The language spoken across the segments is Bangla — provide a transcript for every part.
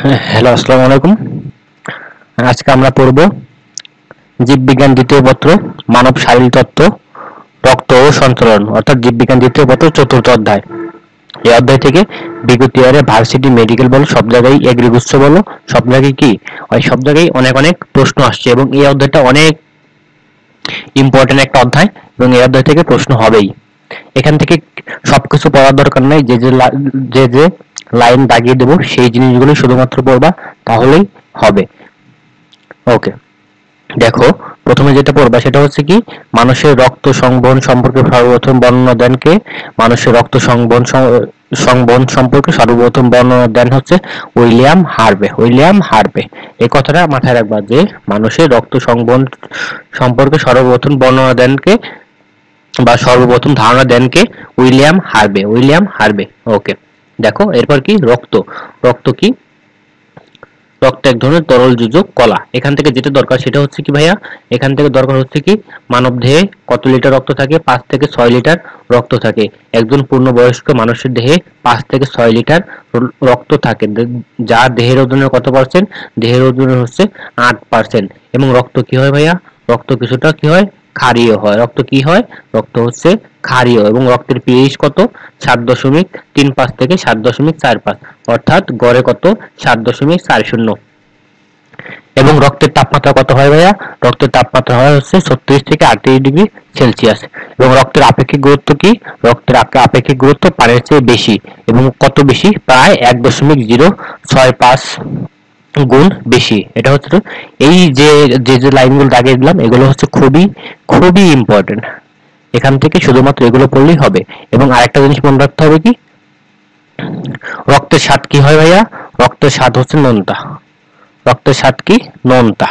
হ্যালো, আসসালামু আলাইকুম। আজকে আমরা পড়ব জীববিজ্ঞান দ্বিতীয় পত্র, মানব শারীরতত্ত্ব, রক্ত ও সঞ্চালন, অর্থাৎ জীববিজ্ঞান দ্বিতীয় পত্র চতুর্থ অধ্যায়। এই অধ্যায় থেকে বিগত ইয়ারে ভার্সিটি, মেডিকেল বলো, সব জায়গায় এগ্রিগুচ্ছ বলো, সব জায়গায় কি ওই সব জায়গায় অনেক অনেক প্রশ্ন আসছে এবং এই অধ্যায়টা অনেক ইম্পর্টেন্ট একটা অধ্যায় এবং এই অধ্যায় থেকে প্রশ্ন হবেই। এখান থেকে সবকিছু পড়ার দরকার নাই, যে লাইন দাগিয়ে দেবো সেই জিনিসগুলো শুধুমাত্র পড়বা, তাহলেই হবে। ওকে, দেখো প্রথমে যেটা পড়বা সেটা হচ্ছে কি, মানুষের রক্ত সংবহন সম্পর্কে সর্বপ্রথম বর্ণনা দেন কে? মানুষের রক্ত সংবহন সম্পর্কে সর্বপ্রথম বর্ণনা দেন হচ্ছে উইলিয়াম হার্ভে। উইলিয়াম হার্ভে, এই কথাটা মাথায় রাখবা যে মানুষের রক্ত সংবহন সম্পর্কে সর্বপ্রথম বর্ণনা দেন কে বা সর্বপ্রথম ধারণা দেন কে? William Harvey. William Harvey. Okay, দেখো এরপর কি, রক্ত। রক্ত কি? রক্ত এক ধরনের তরল যোজক কলা। এখান থেকে যেটা দরকার সেটা হচ্ছে কি ভাইয়া, এখান থেকে দরকার হচ্ছে কি, মানব দেহে কত লিটার রক্ত থাকে? 5 থেকে 6 লিটার রক্ত থাকে। একজন পূর্ণবয়স্ক মানুষের দেহে 5 থেকে 6 লিটার রক্ত থাকে, যা দেহের ওজনের কত পার্সেন্ট? দেহের ওজনের হচ্ছে 8%। এবং রক্ত কি হয় ভাইয়া? রক্ত কিছুটা কি হয়? ক্ষারীয় হয়। রক্ত কি হয়? রক্ত হচ্ছে ক্ষারীয়। এবং রক্তের পিএইচ কত? 7.35 থেকে 7.45, অর্থাৎ গড়ে কত? 7.40। এবং রক্তের তাপমাত্রা কত হয় ভাইয়া? রক্তের তাপমাত্রা হয় হচ্ছে 36 থেকে 38 ডিগ্রি সেলসিয়াস। এবং রক্তের আপেক্ষিক গুরুত্ব কি? রক্তের আপেক্ষিক গুরুত্ব পানির চেয়ে বেশি। এবং কত বেশি? প্রায় 1.065 গুণ বেশি। এটা হচ্ছে এই যে যে লাইনগুলো দাগিয়ে দিলাম, এগুলো হচ্ছে খুবই খুবই ইম্পর্টেন্ট। এখান থেকে শুধুমাত্র এগুলো পড়লেই হবে। এবং আরেকটা জিনিস মনে রাখতে হবে কি, রক্তের স্বাদ কি হয় ভাইয়া? রক্তের স্বাদ হচ্ছে নোনতা। রক্তের স্বাদ কি? নোনতা।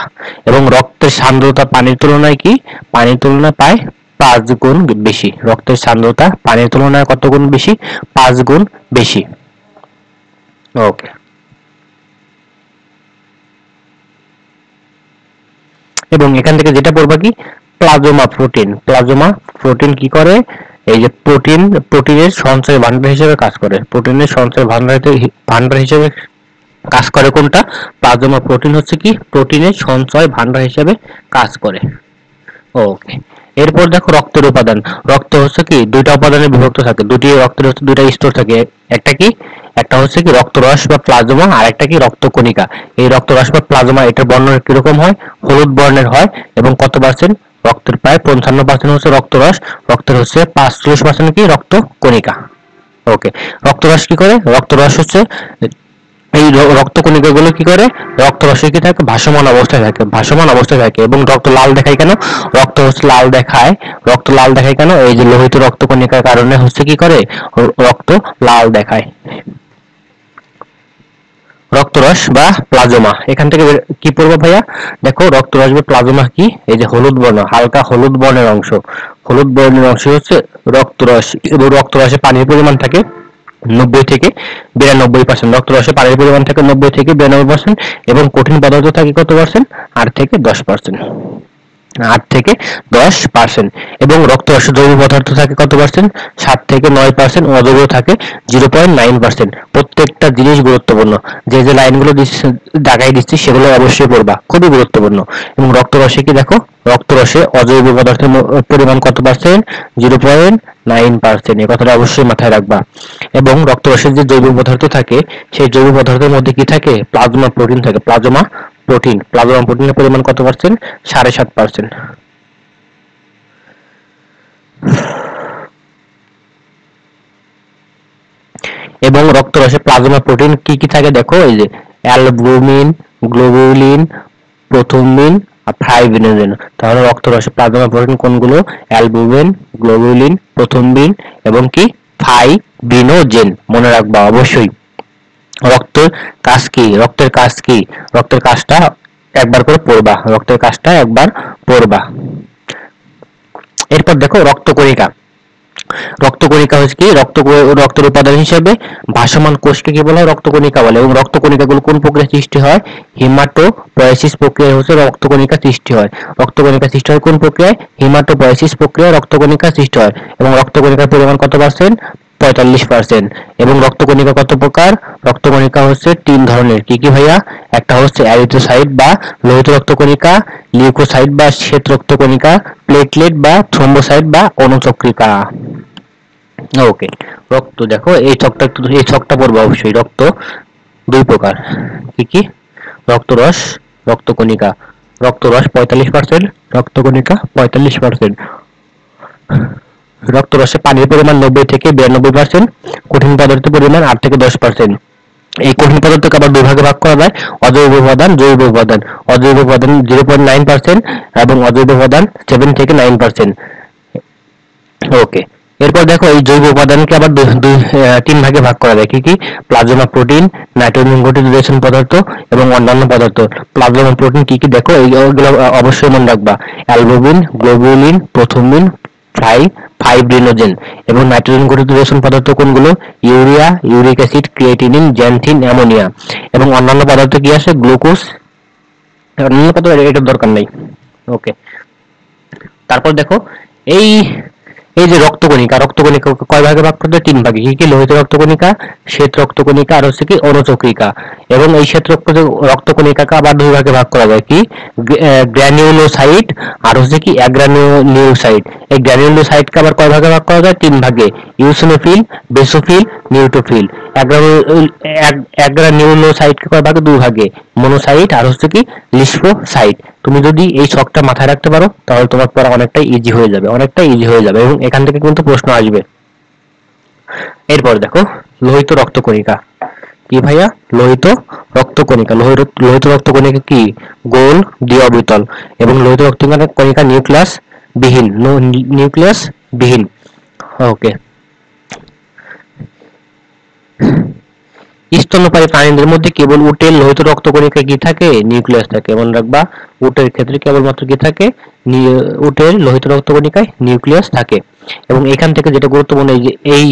এবং রক্তের সান্দ্রতা পানির তুলনায় কি? পানির তুলনায় প্রায় 5 গুণ বেশি। রক্তের সান্দ্রতা পানির তুলনায় কত গুণ বেশি? 5 গুণ বেশি। ওকে, এবং এখান থেকে যেটা পড়বা কি, প্লাজমা প্রোটিন। প্লাজমা প্রোটিন কি করে? এই যে প্রোটিনের সঞ্চয় ভান্ডার হিসেবে কাজ করে। প্রোটিনের সঞ্চয় ভান্ডার হিসেবে কাজ করে কোনটা? প্লাজমা প্রোটিন হচ্ছে কি, প্রোটিনের সঞ্চয় ভান্ডার হিসেবে কাজ করে। ওকে, এরপর দেখো রক্তের উপাদান। রক্ত হচ্ছে কি, দুইটা উপাদানে বিভক্ত থাকে। দুটি রক্তের হচ্ছে দুইটা স্তর থাকে। একটা কি, একটা হচ্ছে কি রক্তরস বা প্লাজমা, আর একটা কি রক্তকণিকা। এই রক্তরস বা প্লাজমা, এটার বর্ণ কিরকম হয়? হলুদ বর্ণের হয়। এবং কত পার্সেন্ট? রক্তের প্রায় 55% হচ্ছে রক্তরস। রক্তের হচ্ছে 45% কি, রক্তকণিকা। ওকে, রক্তরস কি করে? রক্তরস হচ্ছে এই রক্তকণিকাগুলো কি করে? রক্তরসে কি থাকে? ভাসমান অবস্থায় থাকে। ভাসমান অবস্থায় থাকে। এবং রক্ত লাল দেখায় কেন? রক্ত হচ্ছে লাল দেখায়। রক্ত লাল দেখায় কেন? এই যে লোহিত রক্তকণিকার কারণে হচ্ছে কি করে? রক্ত লাল দেখায়। রক্তরস বা প্লাজমা, এখান থেকে কি পড়বো ভাইয়া? দেখো রক্তরস বা প্লাজমা কি, এই যে হলুদ বর্ণ, হালকা হলুদ বর্ণের অংশ। হলুদ বর্ণের অংশ হচ্ছে রক্তরস। এবং রক্তরসে পানির পরিমাণ থাকে 90 থেকে 92%। রক্তরসে পানির পরিমাণ থাকে 90 থেকে 92%। এবং কঠিন পদার্থ থাকে কত পার্সেন্ট? 8 থেকে 10%। 8 থেকে 10%। এবং রক্তরসে জৈব পদার্থ থাকে কত পার্সেন্ট? 7 থেকে 9%। অজৈব থাকে 0.9%। প্রত্যেকটা জিনিস গুরুত্বপূর্ণ। যে যে লাইনগুলো দাগাই দিচ্ছি সেগুলো অবশ্যই পড়বা, খুবই গুরুত্বপূর্ণ। এবং রক্তরসে কি দেখো, রক্তরসে অজৈব পদার্থের পরিমাণ কত পার্সেন্ট? 0.9%। এই কথাটা অবশ্যই মাথায় রাখবা। এবং রক্তরসের যে জৈব পদার্থ থাকে, সেই জৈব পদার্থের মধ্যে কি থাকে? প্লাজমা প্রোটিন থাকে। প্লাজমা প্রোটিনের পরিমাণ কত পার্সেন্ট? 7.5%। এবং রক্তরসে প্লাজমা প্রোটিন কি কি থাকে দেখো, এই যে অ্যালবুমিন, গ্লোবুলিন, প্রোথ্রম্বিন আর ফাইব্রিনোজেন। তাহলে রক্তরসে প্লাজমা প্রোটিন কোনগুলো? অ্যালবুমিন, গ্লোবুলিন, প্রোথ্রম্বিন এবং কি ফাইব্রিনোজেন। মনে রাখবা অবশ্যই। রক্তের কাজ কি? রক্তের কাজ কি? রক্তের কাজটা একবার করে পড়বা। রক্তের কাজটা একবার পড়বা। এরপর দেখো রক্তকণিকা। রক্তকণিকা হচ্ছে কি, রক্তের উপাদান হিসেবে ভাসমান কোষকে কি বলা হয়? রক্তকণিকা বলে। এবং রক্তকণিকাগুলো কোন প্রক্রিয়ায় সৃষ্টি হয়? হিমাটোপয়েসিস প্রক্রিয়ায় হচ্ছে রক্তকণিকা সৃষ্টি হয়। রক্তকণিকা সৃষ্টি হয় কোন প্রক্রিয়ায়? হিমাটোপয়েসিস প্রক্রিয়ায় রক্তকণিকা সৃষ্টি হয়। এবং রক্তকণিকার পরিমাণ কত পার্সেন্ট? 45%। এবং রক্তকণিকা কত প্রকার? রক্তকণিকা হচ্ছে 3 ধরনের। কি কি ভাইয়া? একটা হচ্ছে এরিথ্রোসাইট বা লোহিত রক্তকণিকা, লিউকোসাইট বা শ্বেত রক্তকণিকা, প্লেটলেট বা থ্রোম্বোসাইট বা অনুচক্রিকা। ওকে, রক্ত দেখো এই ছকটা পড়বো অবশ্যই। রক্ত দুই প্রকার। কি কি? রক্তরস, রক্তকণিকা। রক্তরস 45%, রক্তকণিকা 45%। রক্তরসে পানির পরিমাণ 90 থেকে 92%, কঠিন পদার্থের পরিমাণ 8 থেকে 10%। এই কঠিন পদার্থকে আবার দুই ভাগে ভাগ করা যায়: অজৈব উপাদান, জৈব উপাদান। অজৈব উপাদান 0.9% এবং অজৈব উপাদান 7 থেকে 9%। ওকে, এরপর দেখো এই জৈব উপাদানকে আবার তিন ভাগে ভাগ করা যায়। কি কি? প্লাজমা প্রোটিন, নাইট্রোজেন ঘটিত রেশন পদার্থ এবং অন্যান্য পদার্থ। প্লাজমা প্রোটিন কি কি দেখো, এইগুলো অবশ্যই মনে রাখবা: অ্যালবুমিন, গ্লোবুলিন, প্রোথ্রম্বিন, ফাইব্রিনোজেন। এবং নাইট্রোজেন ঘটিত রেশন পদার্থ কোনগুলো? Urea, uric acid, creatinine, xanthine, ammonia. এবং অন্যান্য পদার্থ কি আছে? গ্লুকোজ। অন্যান্য পদার্থ এটার দরকার নেই। ওকে, তারপর দেখো এই এই যে রক্তকণিকা, রক্তকণিকা কয় ভাগে ভাগ করতে? 3 ভাগে। কি কি? লোহিত রক্তকণিকা, শ্বেত রক্তকণিকা আর হচ্ছে কি অনুচক্রিকা। এবং এই শ্বেত রক্তকণিকাকে আবার দুই ভাগে ভাগ করা যায়। কি? গ্র্যানিউলোসাইট আর হচ্ছে কি অ্যাগ্রানিউলোসাইট। এই গ্র্যানিউলোসাইটকে আবার কয় ভাগে ভাগ করা যায়? 3 ভাগে: ইউসিনোফিল, বেসোফিল, নিউট্রোফিল। অ্যাগ্রানিউলোসাইটকে কয় ভাগে? 2 ভাগে: মনোসাইট আর হচ্ছে কি লিম্ফোসাইট। তুমি যদি এই ছকটা মাথায় রাখতে পারো তাহলে তোমার পড়া অনেকটাই ইজি হয়ে যাবে, অনেকটাই ইজি হয়ে যাবে, এবং এখান থেকে কিন্তু প্রশ্ন আসবে। এরপর দেখো লোহিত রক্তকণিকা। কি ভাইয়া? লোহিত রক্তকণিকা। লোহিত রক্তকণিকা কি? গোল, দ্বিঅবিতল। এবং লোহিত রক্তকণিকা নিউক্লিয়াস বিহীন, নিউক্লিয়াস বিহীন। ওকে, স্তন্যপায়ী প্রাণীদের মধ্যে কেবল উটের লোহিত রক্তকণিকা কি থাকে? নিউক্লিয়াস থাকে। মনে রাখবা, উটের ক্ষেত্রে কেবলমাত্র কি থাকে? উটের লোহিত রক্তকণিকায় নিউক্লিয়াস থাকে। এবং এখান থেকে যেটা গুরুত্বপূর্ণ, এই যে এই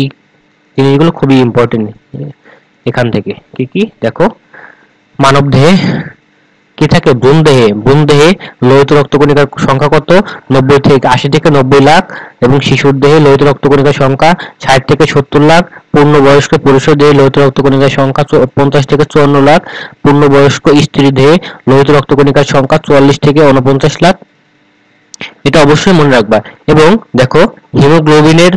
জিনিসগুলো খুবই ইম্পর্টেন্ট। এখান থেকে কি কি দেখো, মানব দেহে কি থাকে? ভ্রূণ দেহে লোহিত রক্তকণিকার সংখ্যা কত? 80 থেকে 90 লাখ। এবং শিশুর দেহে লোহিত রক্তকণিকার সংখ্যা 60 থেকে 70 লাখ। পূর্ণবয়স্ক পুরুষের দেহে লোহিত রক্তকণিকার সংখ্যা 50 থেকে 54 লাখ। পূর্ণবয়স্ক স্ত্রী দেহে লোহিত রক্তকণিকার সংখ্যা 44 থেকে 49 লাখ। এটা অবশ্যই মনে রাখবা। এবং দেখো হিমোগ্লোবিনের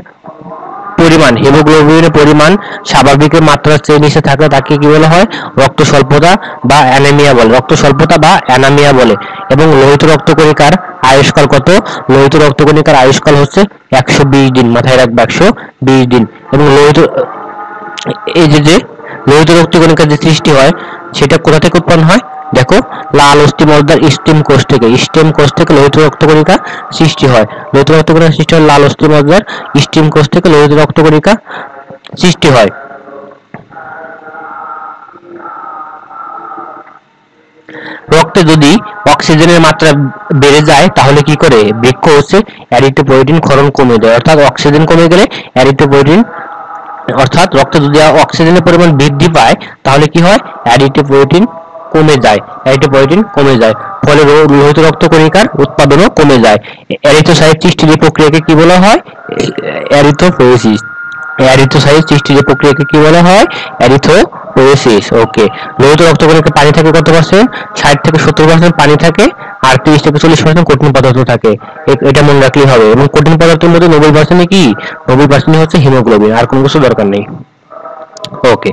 পরিমাণ স্বাভাবিকের মাত্রার চেয়ে নিচে থাকলে তাকে কি বলা হয়? রক্ত স্বল্পতা বা অ্যানিমিয়া বলে। রক্ত স্বল্পতা বা অ্যানিমিয়া বলে। এবং লোহিত রক্তকণিকার আয়ুষ্কাল কত? লোহিত রক্তকণিকার আয়ুষ্কাল হচ্ছে 120 দিন। মাথায় রাখবে, 120 দিন। এবং এই যে লোহিত রক্তকণিকার যে সৃষ্টি হয় সেটা কোথা থেকে উৎপন্ন হয়? দেখো, লাল অস্থিমজ্জার স্টেম কোষ থেকে। স্টেম কোষ থেকে লোহিত রক্তকণিকা সৃষ্টি হয়। লোহিত রক্তকণিকা সৃষ্টি হয় লাল অস্থিমজ্জার স্টেম কোষ থেকে। লোহিত রক্তকণিকা সৃষ্টি হয়। রক্তে যদি অক্সিজেনের মাত্রা বেড়ে যায় তাহলে কি করে? বৃক্ক হচ্ছে এরিথ্রোপয়েটিন ক্ষরণ কমে দেয়। অর্থাৎ অক্সিজেন কমে গেলে এরিথ্রোপয়েটিন, অর্থাৎ রক্তে যদি অক্সিজেনের পরিমাণ বৃদ্ধি পায় তাহলে কি হয়? এরিথ্রোপয়েটিন কমে যায়। ফলে লোহিত রক্তকণিকার উৎপাদনও কমে যায়। এরিথ্রোসাইট সৃষ্টির এই প্রক্রিয়াকে কি বলা হয়? এরিথ্রোপোয়েসিস। এরিথ্রোসাইট সৃষ্টির এই প্রক্রিয়াকে কি বলা হয়? এরিথ্রোপোয়েসিস। ওকে, লোহিত রক্তকণিকায় পানি থাকে কত পার্সেন্ট? 60 থেকে 70% পানি থাকে, আর 30 থেকে 40% কঠিন পদার্থ থাকে। এটা মনে রাখলেই হবে। এবং কঠিন পদার্থের মধ্যে 90% কি? 90% হচ্ছে হিমোগ্লোবিন। আর কোনো কিছু দরকার নেই। ওকে,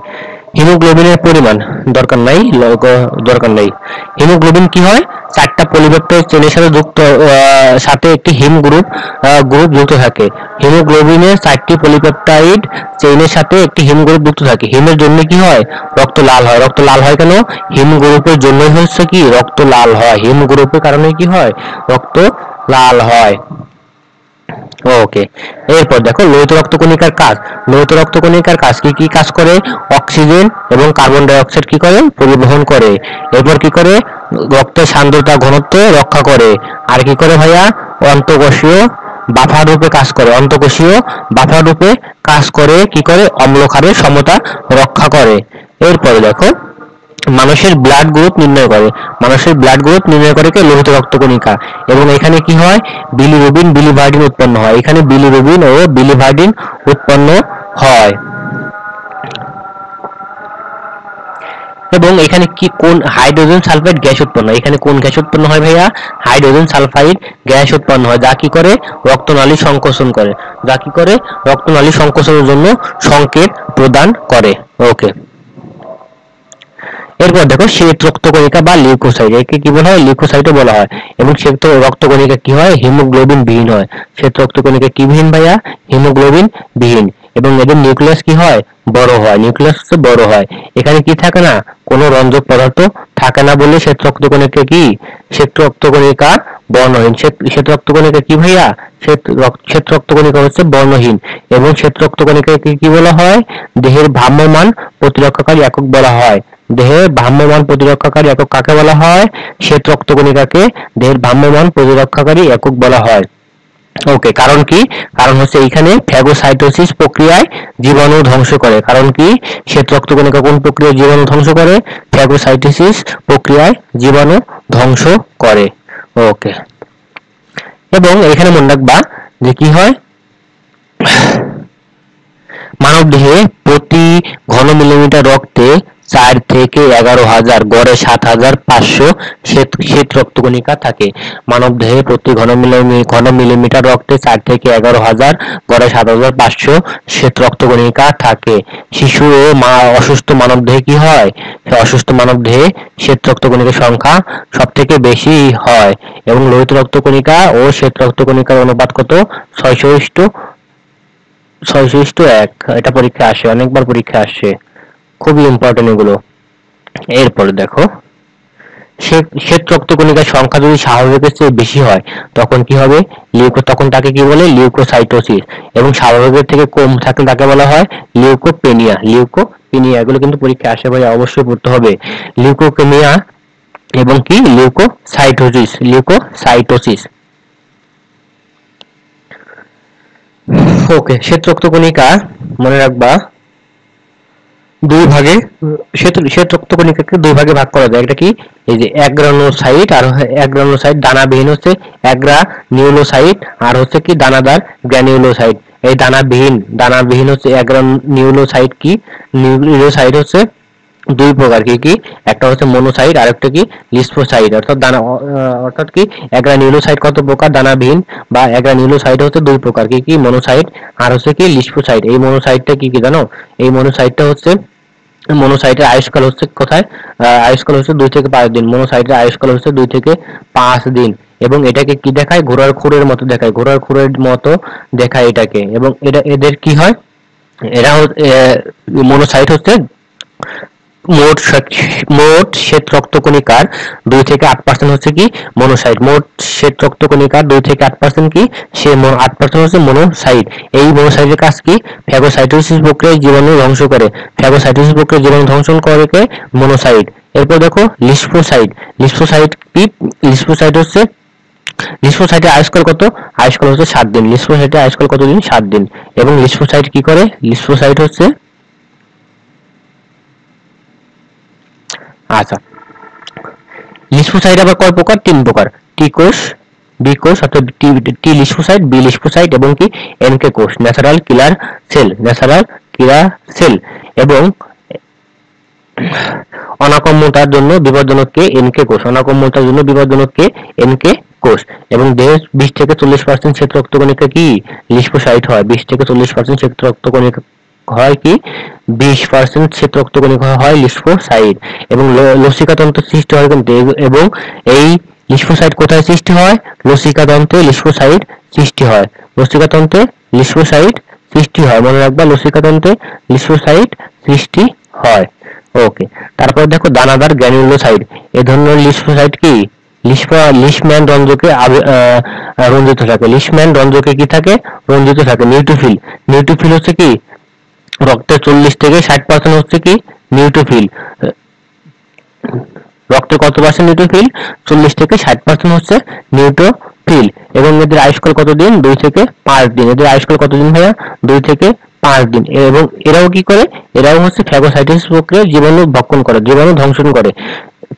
হিমোগ্লোবিনের পরিমাণ দরকার নাই। হিমোগ্লোবিন কি হয়? 4টা পলিপেপটাইড চেনের সাথে একটি হিম গ্রুপ যুক্ত থাকে। হিমোগ্লোবিনের 4টি পলিপেপটাইড চেইনের সাথে একটি হিম গ্রুপ যুক্ত থাকে। হিমের জন্য কি হয়? রক্ত লাল হয়। রক্ত লাল হয় কেন? হিম গ্রুপের জন্যই হচ্ছে কি রক্ত লাল হয়। হিম গ্রুপের কারণে কি হয়? রক্ত লাল হয়। ওকে, এরপর দেখো লোহিত রক্তকণিকার কাজ। লোহিত রক্তকণিকার কাজ কি কি কাজ করে? অক্সিজেন এবং কার্বন ডাই অক্সাইড কি করে? পরিবহন করে। এরপর কি করে? রক্তের সান্দ্রতা ঘনত্ব রক্ষা করে। আর কি করে ভাইয়া? অন্তঃকোষীয় বাফার রূপে কাজ করে। কি করে? অম্লক্ষারের সমতা রক্ষা করে। এরপরে দেখো মানুষের ব্লাড গ্রুপ নির্ণয় করে কে? লোহিত রক্তকণিকা। এবং এখানে কি হয়? বিলিরুবিন, বিলিভার্ডিন উৎপন্ন হয়। এখানে বিলিরুবিন ও বিলিভার্ডিন উৎপন্ন হয়। এবং এখানে কি কোন হাইড্রোজেন সালফাইড গ্যাস উৎপন্ন হয়, এখানে কোন গ্যাস উৎপন্ন হয় ভাইয়া? হাইড্রোজেন সালফাইড গ্যাস উৎপন্ন হয়, যা কি করে? রক্তনালী সংকোচন করে, যা কি করে? রক্তনালী সংকোচনের জন্য সংকেত প্রদান করে। ওকে, এরপর দেখো শ্বেত রক্তকণিকা বা লিউকোসাইট, একে কি বলা হয়? লিউকোসাইটও বলা হয়। এবং শ্বেত রক্তকণিকা কি হয়? হিমোগ্লোবিন বিহীন হয়। শ্বেত রক্তকণিকা কি বিহীন ভাইয়া? হিমোগ্লোবিন বিহীন। এবং এদের নিউক্লিয়াস কি হয়? বড় হয়, নিউক্লিয়াস বড় হয়। এখানে কি থাকে না? কোনো রঞ্জক পদার্থ থাকে না বলে শ্বেত রক্তকণিকা কি? শ্বেত রক্তকণিকা বর্ণহীন। শ্বেত রক্তকণিকা কি ভাইয়া? শ্বেত রক্তকণিকা হচ্ছে বর্ণহীন। এবং শ্বেত রক্তকণিকাকে কি বলা হয়? দেহের ভ্রাম্যমাণ প্রতিরক্ষাকারী একক বলা হয়। দেহের ভ্রাম্যমাণ প্রতিরক্ষাকারী একক কাকে বলা হয়? শ্বেত রক্তকণিকাকে দেহের ভ্রাম্যমাণ প্রতিরক্ষাকারী একক বলা হয়। ওকে, কারণ কি? কারণ হচ্ছে এইখানে ফ্যাগোসাইটোসিস প্রক্রিয়ায় জীবাণু ধ্বংস করে। কারণ কি? শ্বেত রক্তকণিকা কোন প্রক্রিয়ায় জীবাণু ধ্বংস করে? ফ্যাগোসাইটোসিস প্রক্রিয়ায় জীবাণু ধ্বংস করে। ওকে, এবং এখানে মনে রাখবা যে কি হয়, মানবদেহে প্রতি ঘন মিলিমিটার রক্তে 4 থেকে 11,000 গড়ে 7,500 শ্বেত রক্তকণিকা থাকে। মানবদেহে প্রতি ঘন মিলিমিটার রক্তে 4 থেকে 11,000 গড়ে 7,500 শ্বেত রক্তকণিকা থাকে। শিশু ও অসুস্থ মানবদেহে কি হয়? অসুস্থ মানবদেহে শ্বেত রক্তকণিকার সংখ্যা সব থেকে বেশি হয়। এবং লোহিত রক্তকণিকা ও শ্বেত রক্তকণিকার অনুপাত কত? 6:1। এটা পরীক্ষা আসে, অনেকবার পরীক্ষা আসছে, খুবই ইম্পর্টেন্ট এগুলো। এরপরে দেখো, শ্বেত রক্তকণিকার সংখ্যা যদি স্বাভাবিকের চেয়ে বেশি হয় তখন কি হবে? তখন তাকে কি বলে? লিউকোসাইটোসিস। এবং স্বাভাবিকের থেকে কম থাকলে তাকে বলা হয় লিউকোপেনিয়া। এগুলো কিন্তু পরীক্ষা আসে ভাই, অবশ্যই পড়তে হবে। লিউকোপেনিয়া এবং কি? লিউকোসাইটোসিস। ওকে, শ্বেত রক্তকণিকা মনে রাখবা দুই ভাগে, শ্বেত রক্তকণিকাকে দুই ভাগে ভাগ করা যায়। একটা কি? এই যে অ্যাগ্রানোসাইট, আর অ্যাগ্রানোসাইট দানাবিহীন হচ্ছে অ্যাগ্রানিউলোসাইট, আর হচ্ছে কি দানাদার গ্র্যানিউলোসাইট। এই দানাবিহীন হচ্ছে অ্যাগ্রানিউলোসাইট। কি? নিউক্লিওসাইট হচ্ছে দুই প্রকার, কি কি? একটা হচ্ছে মনোসাইট আর একটা কি? লিস্পোসাইট। অর্থাৎ কি? অ্যাগ্রানিউলোসাইট কত প্রকার? দানাবিহীন বা অ্যাগ্রানিউলোসাইট হচ্ছে দুই প্রকার, কি কি? মনোসাইট আর হচ্ছে কি? লিস্পোসাইট। এই মনোসাইটটা কি কি জানো? এই মনোসাইটটা হচ্ছে, মনোসাইটের আয়ুষ্কাল হচ্ছে কোথায়? আয়ুষ্কাল হচ্ছে 2 থেকে 5 দিন। মনোসাইটের আয়ুষ্কাল হচ্ছে 2 থেকে 5 দিন। এবং এটাকে কি দেখায়? ঘোড়ার খুরের মতো দেখায়, ঘোড়ার খুরের মতো দেখায় এটাকে। এবং এদের কি হয়? এরা মনোসাইট হচ্ছে মোট শ্বেত রক্তকণিকার 2 থেকে 8% হচ্ছে কি? মনোসাইট। মোট শ্বেত রক্তকণিকার 2 থেকে 8% কি? 8% হচ্ছে মনোসাইট। এই মনোসাইটের কাজ কি? ফ্যাগোসাইটোসিস প্রক্রিয়ায় জীবাণু ধ্বংস করে। ফ্যাগোসাইটোসিস প্রক্রিয়ায় জীবাণু ধ্বংস করে কে? মনোসাইট। এরপর দেখো লিস্পোসাইট। লিস্পোসাইট কি? লিস্পোসাইট হচ্ছে, লিস্পোসাইটের আয়ুষ্কাল কত? আয়ুষ্কাল হচ্ছে 7 দিন। লিস্পোসাইটের আয়ুষ্কাল কত দিন? 7 দিন। এবং লিস্পোসাইট কি করে? লিস্পোসাইট হচ্ছে, আচ্ছা, লিস্পোসাইট আবার কয় প্রকার? 3 প্রকার। টি কোষ, বি কোষ অর্থাৎ টি লিস্পোসাইট, বি লিস্পোসাইট এবং কি? এনকে কোষ, ন্যাচারাল কিলার সেল। এবং অনাকম্যতার জন্য বিপজ্জনক কে? এনকে কোষ। অনাকম্যতার জন্য বিপজ্জনক কে? এনকে কোষ। এবং দেহের 20 থেকে 40% শ্বেত রক্তকণিকা কি? লিস্পোসাইট হয়। 20 থেকে 40% শ্বেত রক্তকণিকা হয় কি? 20% শ্বেত রক্তকণিকা হয় লিস্পোসাইট। এবং লসিকা তন্ত্র সৃষ্টি হয় কিন্তু, এবং এই লিস্পোসাইট কোথায় সৃষ্টি হয়? লসিকা তন্ত্রে লিস্পোসাইট সৃষ্টি হয়। লসিকা তন্ত্রে লিস্পোসাইট সৃষ্টি হয়, মনে রাখবা, লসিকা তন্ত্রে লিস্পোসাইট সৃষ্টি হয়। ওকে, তারপর দেখো দানাদার গ্র্যানুলোসাইট। এ ধরনের লিস্পোসাইট কি? লিশম্যান রঞ্জকে রঞ্জিত থাকে। লিশম্যান রঞ্জকে কি থাকে? রঞ্জিত থাকে। নিউট্রোফিল হচ্ছে কি? রক্তের 40 থেকে 60% হচ্ছে কি? নিউট্রোফিল। রক্তের কত পার্সেন্ট নিউট্রোফিল? 40 থেকে 60% হচ্ছে নিউট্রোফিল। এবং এদের আয়ুষ্কাল কতদিন? 2 থেকে 5 দিন। এদের আয়ুষ্কাল কতদিন ভাইয়া? 2 থেকে 5 দিন। এবং এরাও কি করে? এরাও হচ্ছে ফ্যাগোসাইটোসিস প্রক্রিয়ায় জীবাণু ভক্ষণ করে, জীবাণু ধ্বংসন করে।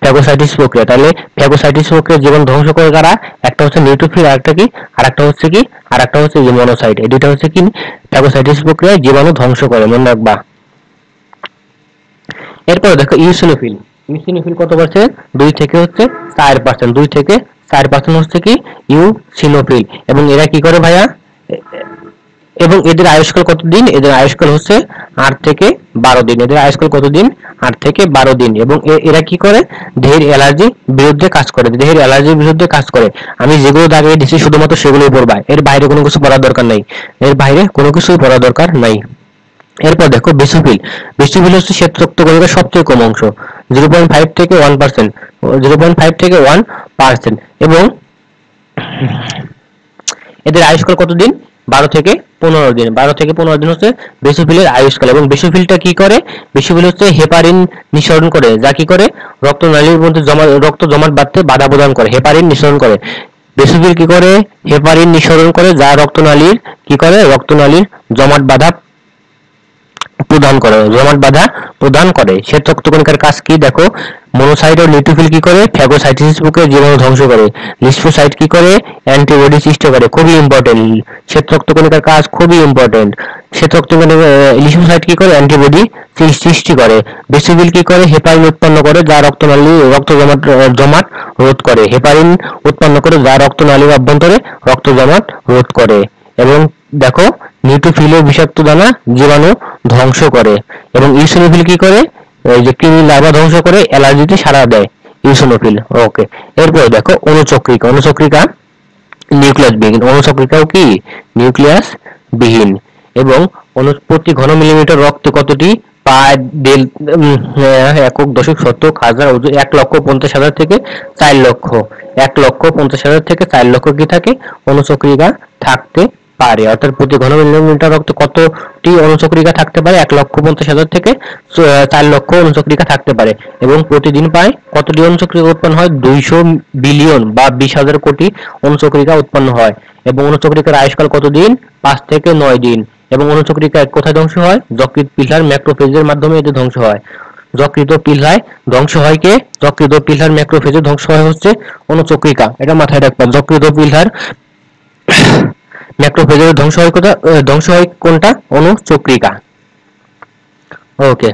ফ্যাগোসাইটিস প্রক্রিয়া। তাহলে ফ্যাগোসাইটিস প্রক্রিয়া জীবন ধ্বংস করে কারা? একটা হচ্ছে নিউট্রোফিল, আর একটা হচ্ছে যে মনোসাইট। এই দুইটা হচ্ছে কি ফ্যাগোসাইটিস প্রক্রিয়ায় জীবাণু ধ্বংস করে, মনে রাখবা। এরপরে দেখো ইউসিনোফিল। ইউসিনোফিল কত পার্সেন্ট? 2 থেকে 4%। হচ্ছে কি ইউসিনোফিল। এবং এরা কি করে ভাইয়া? এবং এদের আয়ুষ্কাল কতদিন? এদের আয়ুষ্কাল হচ্ছে 8 থেকে 12 দিন। এদের আয়ুষ্কাল কতদিন? 8 থেকে 12 দিন। এবং এরা কি করে? দেহের অ্যালার্জি বিরুদ্ধে কাজ করে, দেহের অ্যালার্জির বিরুদ্ধে কাজ করে। আমি যেগুলো দাগিয়ে দিচ্ছি শুধুমাত্র সেগুলোই পড়বা, এর বাইরে কোনো কিছু পড়ার দরকার নাই, এর বাইরে কোনো কিছুই পড়ার দরকার নাই। এরপর দেখো বেসোফিল। বেসোফিল হচ্ছে শ্বেত রক্তকণিকার সবচেয়ে কম অংশ, 0.5 থেকে 1%, 0.5 থেকে 1%। এবং এদের আয়ুষ্কাল কতদিন? 12 থেকে 15 দিন। 12 থেকে 15 দিন হচ্ছে বেসোফিলের আয়ুষ্কাল। এবং বেসোফিলটা কি করে? বেসোফিল হচ্ছে হেপারিন নিঃসরণ করে, যা কি করে? রক্তনালীর মধ্যে রক্ত জমাট বাঁধতে বাধা প্রদান করে, হেপারিন নিঃসরণ করে। বেসোফিল কি করে? হেপারিন নিঃসরণ করে, যা রক্তনালীর কি করে? রক্তনালীর জমাট বাধা প্রদান করে। শ্বেত রক্তকণিকার কাজ কি দেখো? মনোসাইট ও নিউট্রোফিল কি করে? ফ্যাগোসাইটোসিস প্রক্রিয়ায় জীবাণু ধ্বংস করে। লিম্ফোসাইট কি করে? অ্যান্টিবডি সৃষ্টি করে। খুবই ইম্পর্টেন্ট, শ্বেত রক্তকণিকার কাজ খুবই ইম্পর্টেন্ট। শ্বেত রক্তকণিকা লিম্ফোসাইট কি করে? অ্যান্টিবডি সৃষ্টি করে। বেসোফিল কি করে? হেপারিন উৎপন্ন করে, যা রক্ত জমাট রোধ করে। হেপারিন উৎপন্ন করে, যা রক্তনালীর অভ্যন্তরে রক্ত জমাট রোধ করে। এবং দেখো নিউট্রোফিলের বিষাক্ত দানা জীবাণু ধ্বংস করে। এবং ইউসিনোফিল কি করে? ওই যে কৃমি লার্ভা ধ্বংস করে, অ্যালার্জিতে সাড়া দেয় ইউসিনোফিল। ওকে। এরপর দেখো অনুচক্রিকা। অনুচক্রিকা নিউক্লিয়াস বিহীন। অনুচক্রিকাও কি নিউক্লিয়াস বিহীন। এবং প্রতি ঘন মিলিমিটার রক্তে কতটি পায়? একক দশক শতক হাজার 1,50,000 থেকে 4 লক্ষ। 1,50,000 থেকে 4 লক্ষ কি থাকে? অনুচক্রিকা থাকতে পারে। অর্থাৎ প্রতি ঘন মিলিমিটার রক্তে কতটি অনুচক্রিকা থাকতে পারে? 1,50,000 থেকে 4 লক্ষ অনুচক্রিকা থাকতে পারে। এবং প্রতিদিন প্রায় কতটি অনুচক্রিকা উৎপন্ন হয়? 200 বিলিয়ন বা 20,000 কোটি অনুচক্রিকা উৎপন্ন হয়। এবং অনুচক্রিকার আয়ুষ্কাল কতদিন? 5 থেকে 9 দিন। এবং অনুচক্রিকা কোথায় ধ্বংস হয়? যকৃৎ পিলার ম্যাক্রোফেজের মাধ্যমে এদের ধ্বংস হয়। যকৃত পিলায় ধ্বংস হয় কে? যকৃত পিলার ম্যাক্রোফেজে ধ্বংস হয় হচ্ছে অনুচক্রিকা। এটা মাথায় রাখবা, যকৃত পিলার ম্যাক্রোফেজের ধ্বংস হয় কোথা? ধ্বংস হয় কোনটা? অনুচক্রিকা। ওকে।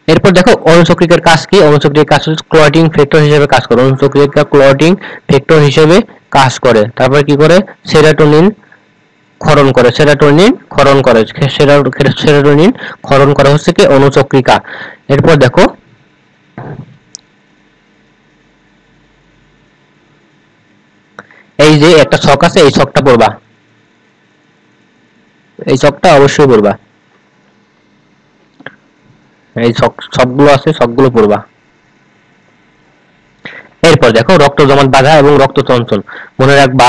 এরপর দেখো অনুচক্রিকার কাজ কি? অনুচক্রিকার কাজ হচ্ছে ক্লটিং ফ্যাক্টর হিসেবে কাজ করে। অনুচক্রিকা ক্লটিং ফ্যাক্টর হিসেবে কাজ করে। তারপর কি করে? সেরাটোনিন ক্ষরণ করে। সেরাটোনিন ক্ষরণ করে হচ্ছে কি অনুচক্রিকা। এরপর দেখো এই যে একটা ছক আছে, এই ছকটা পড়বা, এই ছকটা অবশ্যই পড়বা। এই ছকগুলো আছে, ছকগুলো পড়বা। এরপর দেখো রক্ত জমাট বাঁধা এবং রক্ত চঞ্চল। মনে রাখবা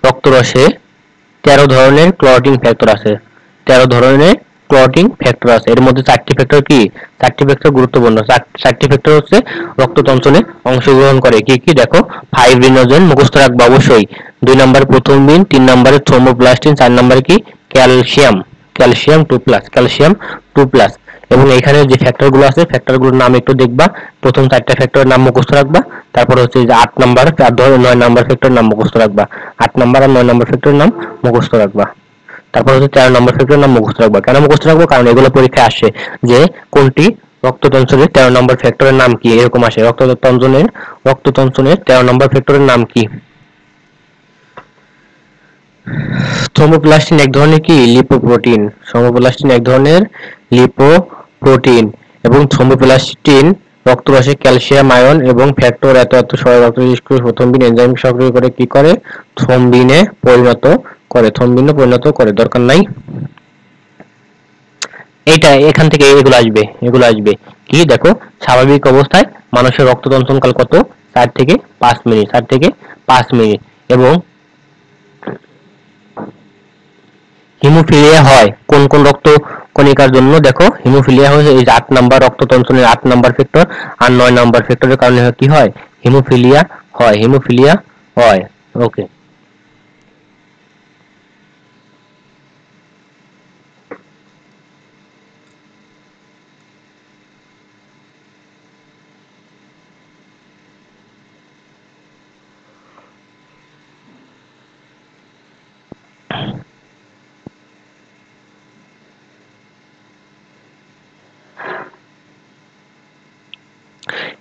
রক্তরসে 13 ধরনের ক্লটিং ফ্যাক্টর আছে। 13 ধরনের ক্লটিং ফ্যাক্টর আছে। এর মধ্যে 4টি ফ্যাক্টর কি? 4টি ফ্যাক্টর গুরুত্বপূর্ণ। 4টি ফ্যাক্টর হচ্ছে রক্ত চঞ্চলে অংশগ্রহণ করে। কি কি দেখো? ফাইব্রিনোজেন মুখস্থ রাখবা অবশ্যই। 2 নম্বরে প্রথমবিন, 3 নম্বরে থ্রোম্বোপ্লাস্টিন, 4 নম্বরে কি? ক্যালসিয়াম। ক্যালসিয়াম 2+। এবং এখানে যে ফ্যাক্টর গুলো আছে, ফ্যাক্টর গুলোর নাম একটু দেখবা। প্রথম 4টা ফ্যাক্টরের নাম মুখস্থ রাখবা। তারপর হচ্ছে যে 8 নম্বর আর 9 নম্বর ফ্যাক্টরের নাম মুখস্থ রাখবা। 8 নম্বর আর 9 নম্বর ফ্যাক্টরের নাম মুখস্থ রাখবা। তারপর হচ্ছে 13 নম্বর ফ্যাক্টরের নাম মুখস্থ রাখবা। কেন মুখস্থ রাখবো? কারণ এগুলো পরীক্ষায় আসে যে কোনটি রক্ততঞ্চনের 13 নম্বর ফ্যাক্টরের নাম কি, এরকম আসে। রক্ততঞ্চনের 13 নম্বর ফ্যাক্টরের নাম কি? থ্রোম্বোপ্লাস্টিন এক ধরনের কি লিপোপ্রোটিন। থ্রোম্বোপ্লাস্টিন এক ধরনের লিপোপ্রোটিন। এবং থ্রোম্বোপ্লাস্টিন রক্তরসে ক্যালসিয়াম আয়ন এবং ফ্যাক্টর এত এত রক্ত থ্রম্বিন এনজাইম সক্রিয় করে কি করে? থ্রম্বিনে পরিণত করে। দরকার নাই। এইটা এখান থেকে এগুলো আসবে কি দেখো? স্বাভাবিক অবস্থায় মানুষের রক্ত তঞ্চনকাল কত? 4 থেকে 5 মিনিট। 4 থেকে 5 মিনিট। এবং হিমোফিলিয়া হয় কোন কোন রক্ত কণিকার জন্য? দেখো হিমোফিলিয়া হয় এই যে 8 নম্বর রক্ত তঞ্চনের 8 নম্বর ফ্যাক্টর আর 9 নম্বর ফ্যাক্টরের কারণে কি হয়? হিমোফিলিয়া হয়। ওকে।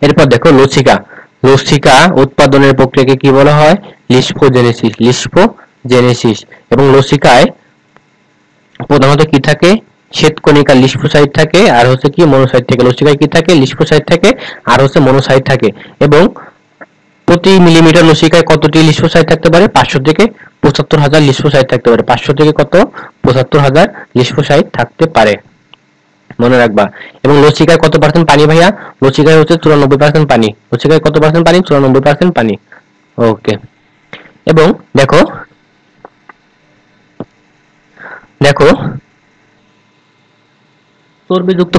এরপর দেখো লসিকা। লসিকা উৎপাদনের প্রক্রিয়াকে কি বলা হয়? লিস্পোজেনেসিস। লিস্পোজেনেসিস। এবং লসিকায় প্রধানত কি থাকে? শ্বেতকণিকা লিস্পোসাইট থাকে, আর হচ্ছে কি মনোসাইট থাকে। লসিকায় কি থাকে? লিস্পোসাইট থাকে আর হচ্ছে মনোসাইট থাকে। এবং প্রতি মিলিমিটার লসিকায় কতটি লিস্পোসাইট থাকতে পারে? 500 থেকে 75,000 লিস্পোসাইট থাকতে পারে। 500 থেকে কত? 75,000 লিস্পোসাইট থাকতে পারে, মনে রাখবা। এবং লসিকায় কত পার্সেন্ট পানি ভাইয়া? লসিকায় হচ্ছে 94% পানি। লসিকায় কত পার্সেন্ট পানি? 94% পানি। ওকে। এবং দেখো দেখো চর্বিযুক্ত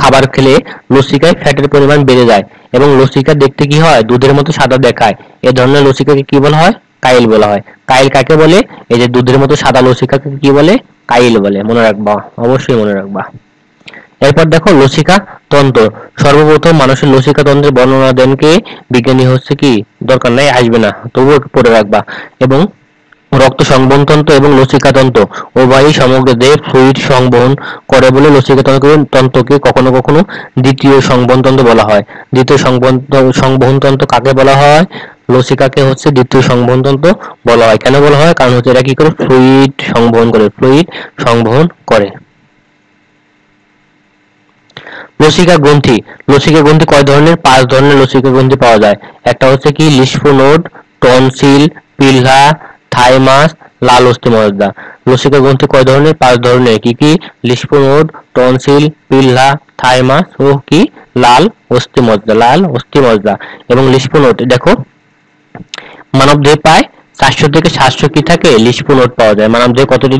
খাবার খেলে লসিকায় ফ্যাটের পরিমাণ বেড়ে যায় এবং লসিকা দেখতে কি হয়? দুধের মতো সাদা দেখায়। এ ধরনের লসিকাকে কি বলা হয়? কাইল বলা হয়। কাইল কাকে বলে? এই যে দুধের মতো সাদা লসিকাকে কি বলে? কাইল বলে। মনে রাখবা, অবশ্যই মনে রাখবা। এরপর দেখো লসিকা তন্ত্র। সর্বপ্রথম মানুষের লসিকা তন্ত্রের বর্ণনা দেন কে? বিজ্ঞানী হচ্ছে কি, দরকার নাই, আসবে না, তবুও পড়ে রাখবা। এবং রক্ত সংবহন তন্ত্র এবং লসিকা তন্ত্র উভয়ই সমগ্র দেহে ফ্লুইড সংবহন করে বলে লসিকা তন্ত্রকে কখনো কখনো দ্বিতীয় সংবহন তন্ত্র বলা হয়। দ্বিতীয় সংবহন তন্ত্র কাকে বলা হয়? লসিকাকে হচ্ছে দ্বিতীয় সংবহন তন্ত্র বলা হয়। কেন বলা হয়? কারণ হচ্ছে এরা কি করে? ফ্লুইড সংবহন করে। ফ্লুইড সংবহন করে। লসিকা গ্রন্থি। লসিকা গ্রন্থি কয় ধরনের? 5 ধরনের লসিকা গ্রন্থি পাওয়া যায়। একটা হচ্ছে কি লিম্ফোনোড, টনসিল, পিলহা, থাইমাস, লাল অস্থিমজ্জা। লসিকা গ্রন্থি কয় ধরনের? 5 ধরনের। কি কি? লিম্ফোনোড, টনসিল, পিলহা, থাইমাস ও কি লাল অস্থিমজ্জা। লাল অস্থিমজ্জা। এবং লিম্ফোনোড দেখো মানবদেহে প্রায় 400 থেকে 700 কি থাকে? লিম্ফোনোড পাওয়া যায়। মানবদেহে কতটি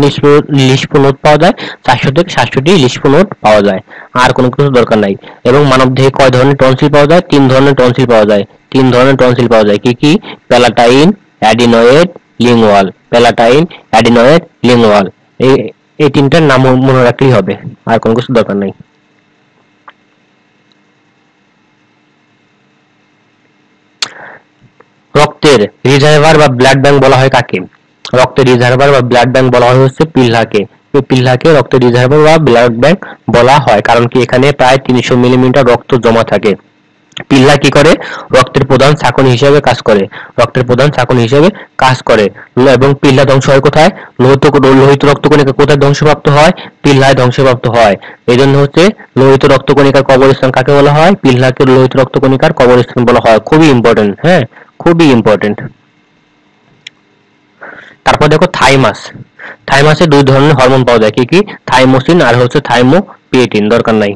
লিম্ফোনোড পাওয়া যায়? 400 থেকে 700টি লিম্ফোনোড পাওয়া যায়। আর কোনো কিছু দরকার নাই। এবং মানবদেহে কয় ধরনের টনসিল পাওয়া যায়? 3 ধরনের টনসিল পাওয়া যায়। 3 ধরনের টনসিল পাওয়া যায়। কি কি? Palatine, adenoid, lingual. Palatine, adenoid, lingual. এই এই তিনটার নাম মনে রাখলেই হবে, আর কোনো কিছু দরকার নাই। রক্তের রিজার্ভার বা ব্লাড ব্যাংক বলা হয় কাকে? রক্তের রিজার্ভার বা ব্লাড ব্যাংক বলা হয় হচ্ছে পিল্লাকে। এই পিল্লাকে রক্তের রিজার্ভার বা ব্লাড ব্যাংক বলা হয়, কারণ কি এখানে প্রায় 300 মিলিমিটার রক্ত জমা থাকে। পিল্লা কি করে? রক্তের প্রধান ছাঁকনি হিসেবে কাজ করে। রক্তের প্রধান ছাঁকনি হিসেবে কাজ করে। এবং পিল্লা ধ্বংস হয় কোথায়? লোহিত রক্তকণিকা কোথায় ধ্বংসপ্রাপ্ত হয়? পিল্লায় ধ্বংসপ্রাপ্ত হয়। এই জন্য হচ্ছে লোহিত রক্তকণিকার কবরস্থান কাকে বলা হয়? পিল্লাকে লোহিত রক্তকণিকার কবরস্থান বলা হয়। খুবই ইম্পর্টেন্ট, হ্যাঁ, খুবই ইম্পর্টেন্ট। তারপর দেখো থাইমাস। থাইমাসে 2 ধরনের হরমোন পাওয়া যায়। কি কি? থাইমোসিন আর হচ্ছে থাইমোপিয়েটিন। দরকার নাই।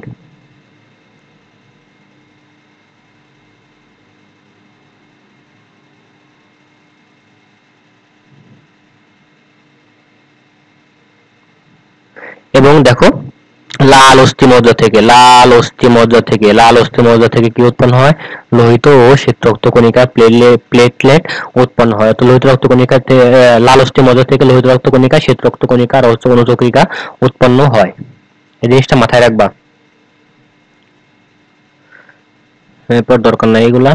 এবং দেখো লাল অস্থিমজ্জা থেকে কি উৎপন্ন হয়? লোহিত ও শ্বেত রক্তকণিকা প্লেটলেট উৎপন্ন হয়। তো লোহিত রক্তকণিকা লাল অস্থিমজ্জা থেকে লোহিত রক্তকণিকা, শ্বেত রক্তকণিকা আর হচ্ছে অনুচক্রিকা উৎপন্ন হয়। এই জিনিসটা মাথায় রাখবা। এরপর দরকার নাই এগুলা।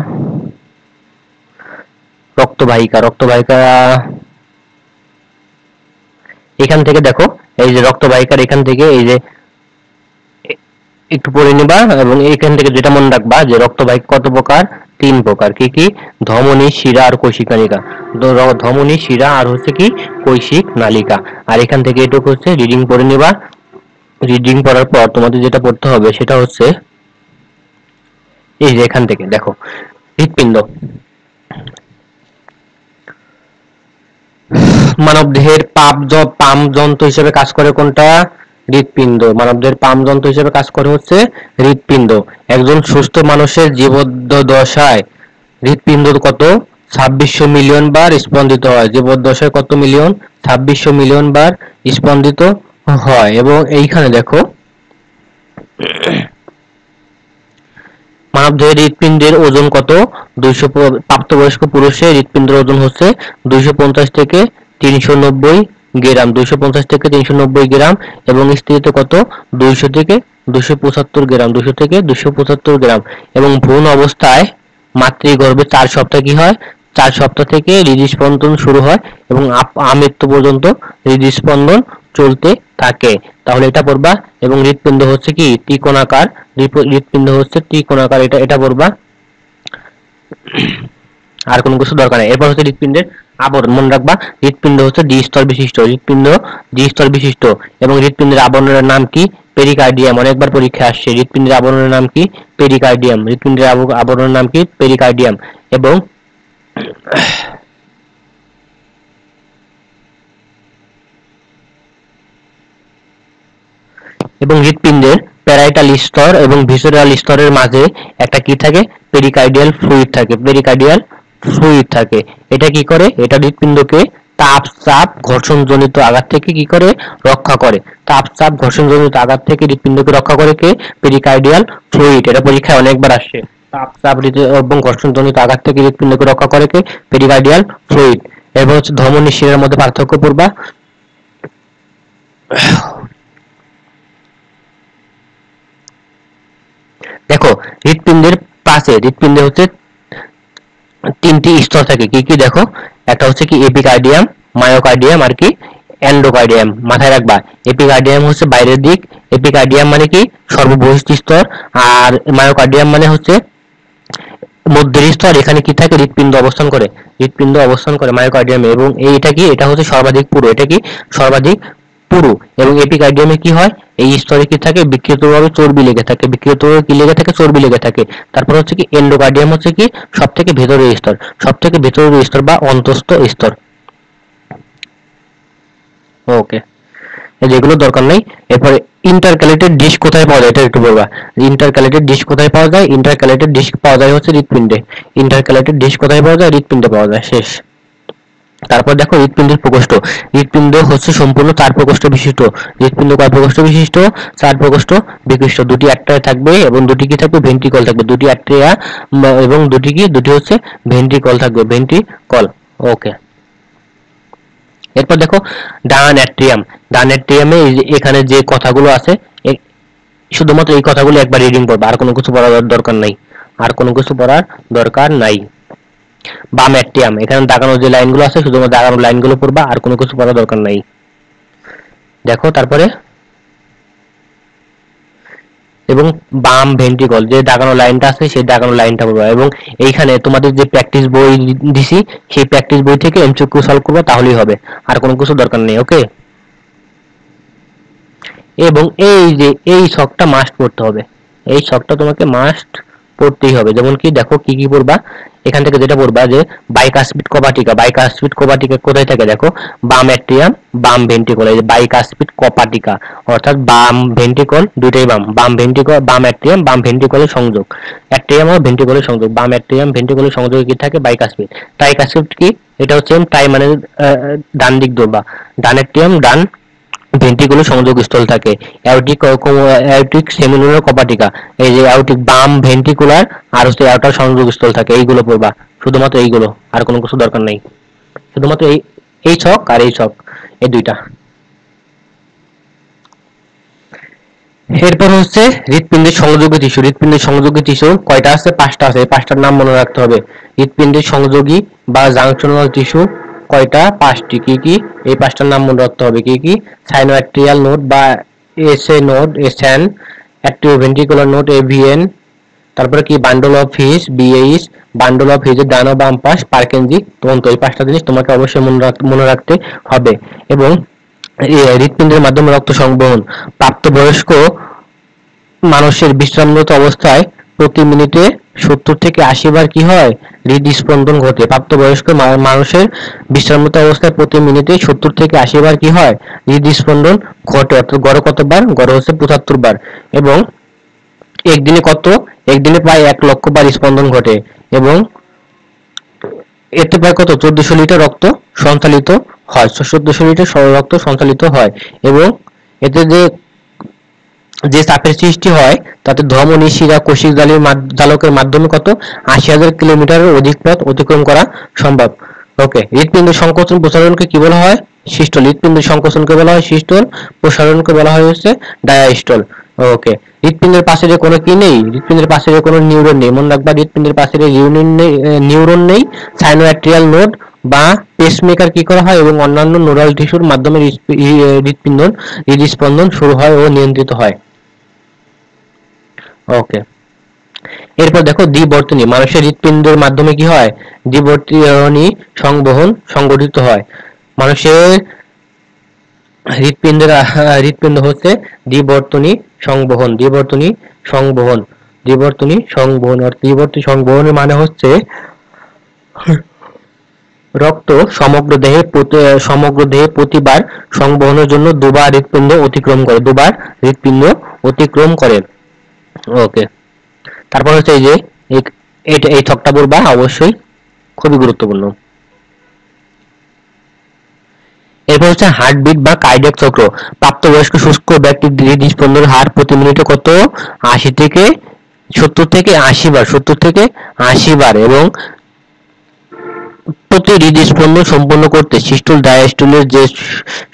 রক্তবাহিকা। রক্তবাহিকা এখান থেকে দেখো, এই যে রক্তবাহিকার এখান থেকে এই যে একটু পড়ে নিবা এবং এখান থেকে যেটা মনে রাখবা যে রক্তবাহিকা কত প্রকার? 3 প্রকার। কি কি? ধমনী, শিরা আর কৈশিক নালিকা। ধমনী, শিরা আর হচ্ছে কি কৈশিক নালিকা। আর এখান থেকে এটুকু হচ্ছে রিডিং পড়ে নিবা। রিডিং পড়ার পর তোমাদের যেটা পড়তে হবে সেটা হচ্ছে এই যে এখান থেকে দেখো হৃৎপিণ্ড। মানবদেহের পাম্প যন্ত্র হিসেবে কাজ করে কোনটা? হৃৎপিণ্ড। মানবদেহের পাম্প যন্ত্র হিসেবে কাজ করে হচ্ছে হৃৎপিণ্ড। একজন সুস্থ মানুষের জীবদ্দশায় হৃৎপিণ্ড কত? 2600 মিলিয়ন বার স্পন্দিত হয়। জীবদ্দশায় কত মিলিয়ন? 2600 মিলিয়ন বার স্পন্দিত হয়। এবং এইখানে দেখো মানবদেহের হৃৎপিণ্ডের ওজন কত? 200। প্রাপ্তবয়স্ক পুরুষের হৃৎপিণ্ডের ওজন হচ্ছে 250 থেকে 390 গ্রাম। 250 থেকে 390 গ্রাম। এবং স্ত্রীতে কত? 200 থেকে 275 গ্রাম। 200 থেকে 275 গ্রাম। এবং ভ্রূণ অবস্থায় মাতৃগর্ভে 4 সপ্তাহ কি হয়? 4 সপ্তাহ থেকে হৃদস্পন্দন শুরু হয় এবং আমৃত্যু পর্যন্ত হৃদস্পন্দন চলতে থাকে, তাহলে এটা পড়বা। এবং হৃৎপিণ্ড হচ্ছে কি ত্রিকোণাকার, হৃৎপিণ্ড হচ্ছে ত্রিকোণাকার, এটা এটা পড়বা। আর কোনো কিছু দরকার নেই। এরপর হচ্ছে হৃৎপিণ্ডের আবরণ, মনে রাখবা হৃৎপিণ্ড হচ্ছে দ্বিস্তর বিশিষ্ট, হৃৎপিণ্ড দ্বিস্তর বিশিষ্ট। এবং হৃৎপিণ্ডের আবরণের নাম কি? পেরিকার্ডিয়াম। অনেকবার পরীক্ষায় আসছে। হৃৎপিণ্ডের আবরণের নাম কি? পেরিকার্ডিয়াম। হৃৎপিণ্ডের আবরণের নাম কি? পেরিকার্ডিয়াম। এবং হৃৎপিণ্ডের প্যারাইটাল স্তর এবং ভিসেরাল স্তরের মাঝে একটা কি থাকে? পেরিকার্ডিয়াল ফ্লুইড থাকে, পেরিকার্ডিয়াল ফ্লুইড থাকে। এটা কি করে? এটা হৃৎপিণ্ডকে তাপ, চাপ, ঘর্ষণজনিত আঘাত থেকে কি করে? রক্ষা করে। তাপ, চাপ, ঘর্ষণজনিত আঘাত থেকে হৃৎপিণ্ডকে রক্ষা করে কে? Pericardial fluid. এটা পরীক্ষায় অনেকবার আসছে। তাপ, চাপ এবং ঘর্ষণজনিত আঘাত থেকে হৃৎপিণ্ডকে রক্ষা করে কে? Pericardial fluid. এরপর হচ্ছে ধমনী শিরার মধ্যে পার্থক্য পড়বা। দেখো হৃৎপিণ্ডের পাশে, হৃৎপিণ্ডে হচ্ছে তিনটি স্তর থাকে। কি কি দেখো? একটা হচ্ছে কি এপিকার্ডিয়াম, মায়োকার্ডিয়াম আর কি এন্ডোকার্ডিয়াম। মাথায় রাখবা এপিকার্ডিয়াম হচ্ছে বাইরের দিক, এপিকার্ডিয়াম মানে কি সর্ববহিষ্ঠ স্তর, আর মায়োকার্ডিয়াম মানে হচ্ছে মধ্যের স্তর। এখানে কি থাকে? হৃৎপিণ্ড অবস্থান করে, হৃৎপিণ্ড অবস্থান করে মায়োকার্ডিয়ামে। এবং এইটা কি? এটা হচ্ছে সর্বাধিক পুরু। এটা কি? সর্বাধিক পুরু। এবং এপিকার্ডিয়ামে কি হয়? এই স্তরে কি থাকে? বিকৃতভাবে চর্বি লেগে থাকে, বিকৃতভাবে কি লেগে থাকে? চর্বি লেগে থাকে। তারপর হচ্ছে কি এন্ডোকার্ডিয়াম হচ্ছে কি সব থেকে ভেতরের স্তর, সব থেকে ভেতরের স্তর বা অন্তঃস্থ স্তর। ওকে, যেগুলো দরকার নেই। এরপরে ইন্টারক্যালেটেড ডিশ কোথায় পাওয়া যায় এটা একটু বলবা। ইন্টারক্যালেটেড ডিশ কোথায় পাওয়া যায়? ইন্টারক্যালেটেড ডিশ পাওয়া যায় হচ্ছে হৃৎপিণ্ডে। ইন্টারক্যালেটেড ডিশ কোথায় পাওয়া যায়? হৃৎপিণ্ডে পাওয়া যায়। শেষ। তারপর দেখো হৃৎপিণ্ডের প্রকোষ্ঠ। হৃৎপিণ্ড হচ্ছে সম্পূর্ণ 4 প্রকোষ্ঠ বিশিষ্ট। হৃৎপিণ্ড কয় প্রকোষ্ঠ বিশিষ্ট? 4 প্রকোষ্ঠ বিশিষ্ট। দুটি অ্যাট্রিয়া থাকবে এবং দুটি কি থাকবে? ভেন্ট্রিকল থাকবে। দুটি অ্যাট্রিয়া এবং দুটি কি? দুটি হচ্ছে ভেন্ট্রিকল থাকবে, ভেন্ট্রিকল। ওকে। এরপর দেখো ডান অ্যাট্রিয়াম। ডান অ্যাট্রিয়ামে এখানে যে কথাগুলো আছে শুধুমাত্র এই কথাগুলো একবার রিডিং করবে, আর কোনো কিছু পড়ার দরকার নাই, আর কোনো কিছু পড়ার দরকার নাই। বাম অ্যাট্রিয়াম, এখানে দাগানো যে লাইনগুলো আছে শুধুমাত্র দাগানো লাইনগুলো পড়বা, আর কোনো কিছু পড়ার দরকার নাই। দেখো তারপরে এবং বাম ভেন্ট্রিকল, যে দাগানো লাইনটা আছে সেই দাগানো লাইনটা পড়বা। এবং এইখানে তোমাদের যে প্র্যাকটিস বই দিছি সেই প্র্যাকটিস বই থেকে এমসিকিউ সলভ করবা, তাহলেই হবে, আর কোনো কিছু দরকার নেই। ওকে। এবং এই যে এই ছকটা মাস্ট পড়তে হবে, এই ছকটা তোমাকে মাস্ট পড়তেই হবে। যেমন কি দেখো কি কি পড়বা, এখান থেকে যেটা পড়বা যে বাইকাসপিড কপাটিকা। বাইকাসপিড কপাটিকা কোথায় থাকে? দেখো বাম অ্যাট্রিয়াম, বাম ভেন্ট্রিকল। এই যে বাইকাসপিড কপাটিকা অর্থাৎ বাম ভেন্ট্রিকল দুইটাই বাম, বাম ভেন্ট্রিকল, বাম অ্যাট্রিয়াম, বাম ভেন্ট্রিকলের সংযোগ, অ্যাট্রিয়াম ও ভেন্ট্রিকলের সংযোগ, বাম অ্যাট্রিয়াম ভেন্ট্রিকলের সংযোগে কি থাকে? বাইকাসপিড। ট্রাইকাসপিড কি? এটা হচ্ছে টাই মানে ডান দিক ধরবা, ডান অ্যাট্রিয়াম, ডান ভেন্ট্রিকুলার সংযোগস্থল থাকে। অ্যাওর্টিক সেমিনুলার কপাটিকা, এই যে অ্যাওর্টিক বাম ভেন্ট্রিকুলার আর হচ্ছে অ্যাওর্টার সংযোগস্থল থাকে। এইগুলো পড়বা, শুধুমাত্র এইগুলো, আর কোনো কিছু দরকার নাই। শুধুমাত্র এই এই ছক আর এই ছক, এই দুইটা। এরপর হচ্ছে হৃৎপিণ্ডের সংযোগী টিস্যু। হৃৎপিণ্ডের সংযোগী টিস্যু কয়টা আছে? 5টা আছে। এই 5টার নাম মনে রাখতে হবে। হৃৎপিণ্ডের সংযোগী বা জাংশনাল টিস্যু কয়টা? 5টি। কি কি? এই 5টার নাম মনে রাখতে হবে। কি কি? সাইনোঅ্যাট্রিয়াল নোড বা SA node, SN, atrioventricular node, AVN. তারপরে কি? Bundle of His, BH, bundle of হিজের ডান ও বাম পাশ, পার্কেনজি তন্তু। এই 5টা জিনিস তোমাকে অবশ্যই মনে রাখতে হবে। এবং হৃৎপিণ্ডের মাধ্যমে রক্ত সংবহন। প্রাপ্তবয়স্ক মানুষের বিশ্রামরত অবস্থায় প্রতি মিনিটে 70 থেকে 80 বার কি হয়? হৃদস্পন্দন ঘটে। প্রাপ্তবয়স্ক মানুষের বিশ্রামরত অবস্থায় প্রতি মিনিটে 70 থেকে 80 বার কি হয়? হৃদস্পন্দন ঘটে। অর্থাৎ গড়ে কতবার? গড়ে হচ্ছে 75 বার। এবং একদিনে কত? একদিনে প্রায় 1 লক্ষ বার স্পন্দন ঘটে। এবং এতে প্রায় কত? 1400 লিটার রক্ত সঞ্চালিত হয়, 1400 লিটার রক্ত সঞ্চালিত হয়। এবং এতে যে চাপের সৃষ্টি হয় তাতে ধমনী, শিরা, কোষিক জালকের মাধ্যমে কত? 80,000 কিলোমিটারের অধিক পথ অতিক্রম করা সম্ভব। ওকে। হৃৎপিণ্ডের সংকোচন প্রসারণকে কি বলা হয়? সিস্টল। হৃৎপিণ্ডের সংকোচনকে বলা হয় সিস্টল, প্রসারণকে বলা হয় হচ্ছে ডায়াস্টল। ওকে। হৃৎপিণ্ডের পাশে কোনো কি নেই? হৃৎপিণ্ডের পাশে কোনো নিউরন নেই। মনে রাখবা হৃৎপিণ্ডের পাশে নিউরন নেই, সাইনোঅ্যাট্রিয়াল নোড বা পেসমেকার কি করা হয় এবং অন্যান্য নোডাল টিস্যুর মাধ্যমে হৃদস্পন্দন শুরু হয় ও নিয়ন্ত্রিত হয়। ওকে, এরপর দেখো দ্বিবর্তনী। মানুষের হৃৎপিণ্ডের মাধ্যমে কি হয়? দ্বিবর্তনী সংবহন সংগঠিত হয়। মানুষের হৃৎপিণ্ড হচ্ছে দ্বিবর্তনী সংবহন। দ্বিবর্তনী সংবহনের মানে হচ্ছে রক্ত সমগ্র দেহে প্রতিবার সংবহনের জন্য দুবার হৃৎপিণ্ড অতিক্রম করে। ওকে, তারপর হচ্ছে এই যে এই ছকটা বলবা অবশ্যই, খুবই গুরুত্বপূর্ণ। এরপর হচ্ছে হার্টবিট বা কার্ডিয়াক চক্র। প্রাপ্তবয়স্ক শুষ্ক ব্যক্তির হৃদস্পন্দনের হার প্রতি মিনিটে কত? 70 থেকে 80 বার এবং প্রতি হৃদস্পন্দন সম্পন্ন করতে সিস্টুল ডায়াস্টুলের যে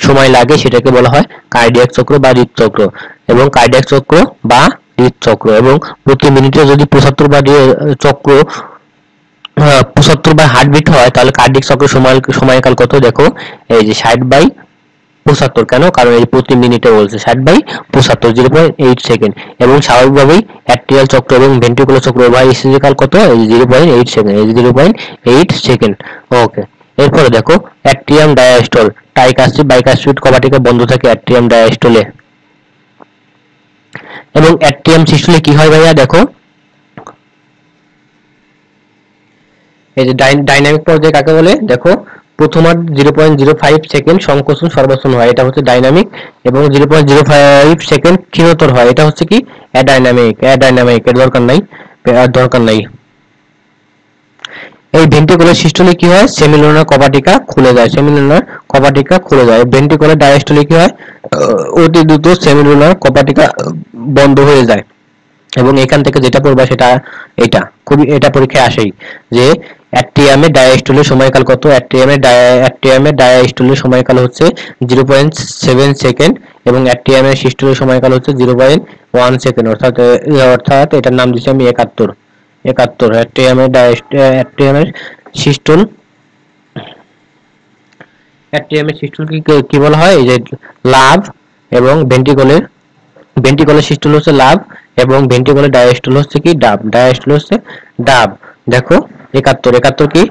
সময় লাগে সেটাকে বলা হয় কার্ডিয়াক চক্র বা হৃদচক্র। এবং কার্ডিয়াক চক্র বা হৃদচক্র এবং প্রতি মিনিটে যদি 75 বার চক্র 75 বার হার্টবিট হয় তাহলে কার্ডিয়াক চক্র সময়কাল কত? দেখো এই যে 60/75। কেন? কারণ এই প্রতি মিনিটে বলছে 60/75, 0.8 সেকেন্ড। এবং স্বাভাবিকভাবেই অ্যাট্রিয়াল চক্র এবং ভেন্ট্রিকুলার চক্র উভয় স্থিতিকাল কাল কত? এই 0.8 সেকেন্ড, এই 0.8 সেকেন্ড। ওকে, এরপরে দেখো অ্যাট্রিয়াম ডায়াস্টল। ট্রাইকাসিড বাইকাসিড কবাটিকা বন্ধ থাকে অ্যাট্রিয়াম ডায়াস্টলে। এবং অ্যাট্রিয়াম সিস্টলে কি হয় ভাইয়া? দেখো এই যে ডাইনামিক পর্যায়ে কাকে বলে? দেখো প্রথমার্ধ 0.05 সেকেন্ড সংকোচন সর্বচন হয়, এটা হচ্ছে ডাইনামিক। এবং 0.05 সেকেন্ড ক্ষীণতর হয়, এটা হচ্ছে কি? অ্যাডাইনামিক। এর দরকার নাই। এই ভেন্ট্রিকুলার সিস্টলে কি হয়? সেমিলুনার কপাটিকা খুলে যায়। ভেন্ট্রিকুলার ডায়াস্টলে কি হয়? অতি দ্রুত সেমিলুনার কপাটিকা বন্ধ হয়ে যায়। এবং এখান থেকে যেটা পড়বা সেটা এটা পরীক্ষায় আসেই যে অ্যাট্রিয়ামে ডায়াস্টলের সময়কাল কত? অ্যাট্রিয়ামে ডায়াস্টলের সময়কাল হচ্ছে 0.7 সেকেন্ড এবং অ্যাট্রিয়ামের সিস্টলের সময়কাল হচ্ছে 0.1 সেকেন্ড। অর্থাৎ এটার নাম দিচ্ছি আমি 71। অ্যাট্রিয়ামের সিস্টল কি বলা হয়? এই যে লাভ। এবং ভেন্ট্রিকুলার সিস্টল হচ্ছে লাভ এবং ভেন্ট্রিকুলার ডায়াস্টল হচ্ছে কি? ডাব। দেখো 71 কি?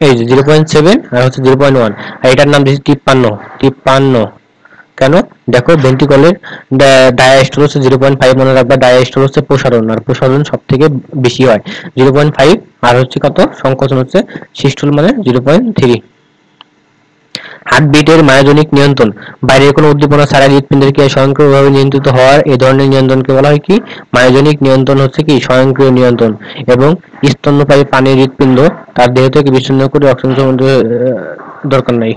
এই যে 0.7 আর হচ্ছে 0.1। আর এটার নাম দিচ্ছি 53। কেন? দেখো ভেন্ট্রিকুলার ডায়াস্টল হচ্ছে 0.5 মনে রাখবা। ডায়াস্টল হচ্ছে প্রসারণ, আর প্রসারণ সব থেকে বেশি হয় 0.5। আর হচ্ছে কত? সংকোচন হচ্ছে সিস্টল মানে 0.3। হার্টবিটের মায়োজনিক নিয়ন্ত্রণ। বাইরের কোনো উদ্দীপনা ছাড়া হৃৎপিণ্ডের ক্রিয়া স্বয়ংক্রিয়ভাবে নিয়ন্ত্রিত হওয়ার এই ধরনের নিয়ন্ত্রণকে বলা হয় কি? মায়োজনিক নিয়ন্ত্রণ হচ্ছে কি? স্বয়ংক্রিয় নিয়ন্ত্রণ। এবং স্তন্যপায়ী প্রাণীর হৃৎপিণ্ড তার দেহ থেকে বিচ্ছিন্ন করে অক্সিজেন দরকার নাই।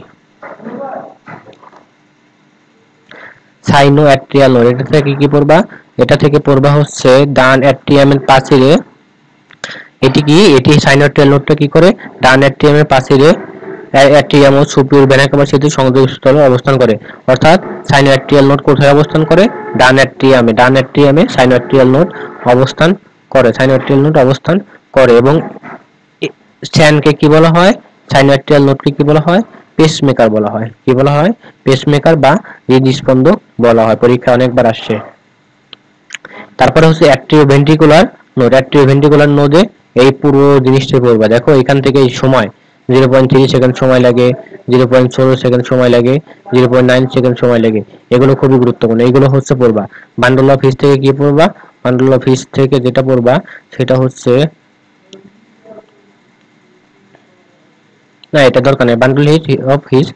সাইনো অ্যাট্রিয়াল নোড। এটা থেকে কি পড়বা? এটা থেকে পড়বা হচ্ছে ডান অ্যাট্রিয়ামের প্রাচীরে। এটি সাইনো অ্যাট্রিয়াল নোডটা কি করে? ডান অ্যাট্রিয়ামের প্রাচীরে অ্যাট্রিয়াম ও সুপিরিয়র ভেনা কাভার সেতু সংযোগস্থলে অবস্থান করে। অর্থাৎ সাইনো অ্যাট্রিয়াল নোড কোথায় অবস্থান করে? ডান অ্যাট্রিয়ামে সাইনো অ্যাট্রিয়াল নোড অবস্থান করে। এবং স্ট্যানকে কি বলা হয়? সাইনো অ্যাট্রিয়াল নোডকে কি বলা হয়? পেসমেকার বলা হয়। কি বলা হয়? পেসমেকার বা হৃদস্পন্দক বলা হয়, পরীক্ষা অনেকবার আসছে। তারপরে হচ্ছে অ্যাট্রিওভেন্ট্রিকুলার নোডে এই পুরো জিনিসটা পড়বা। দেখো এখান থেকে এই সময় 0.3 সেকেন্ড সময় লাগে, 0.4 সেকেন্ড সময় লাগে, 0.9 সেকেন্ড সময় লাগে। এগুলো খুবই গুরুত্বপূর্ণ, এগুলো হচ্ছে পড়বা। বান্ডল অফ হিস থেকে কি পড়বা? বান্ডল অফ হিস থেকে যেটা পড়বা সেটা হচ্ছে, না এটা দরকার নেই, বান্ডল অফ হিস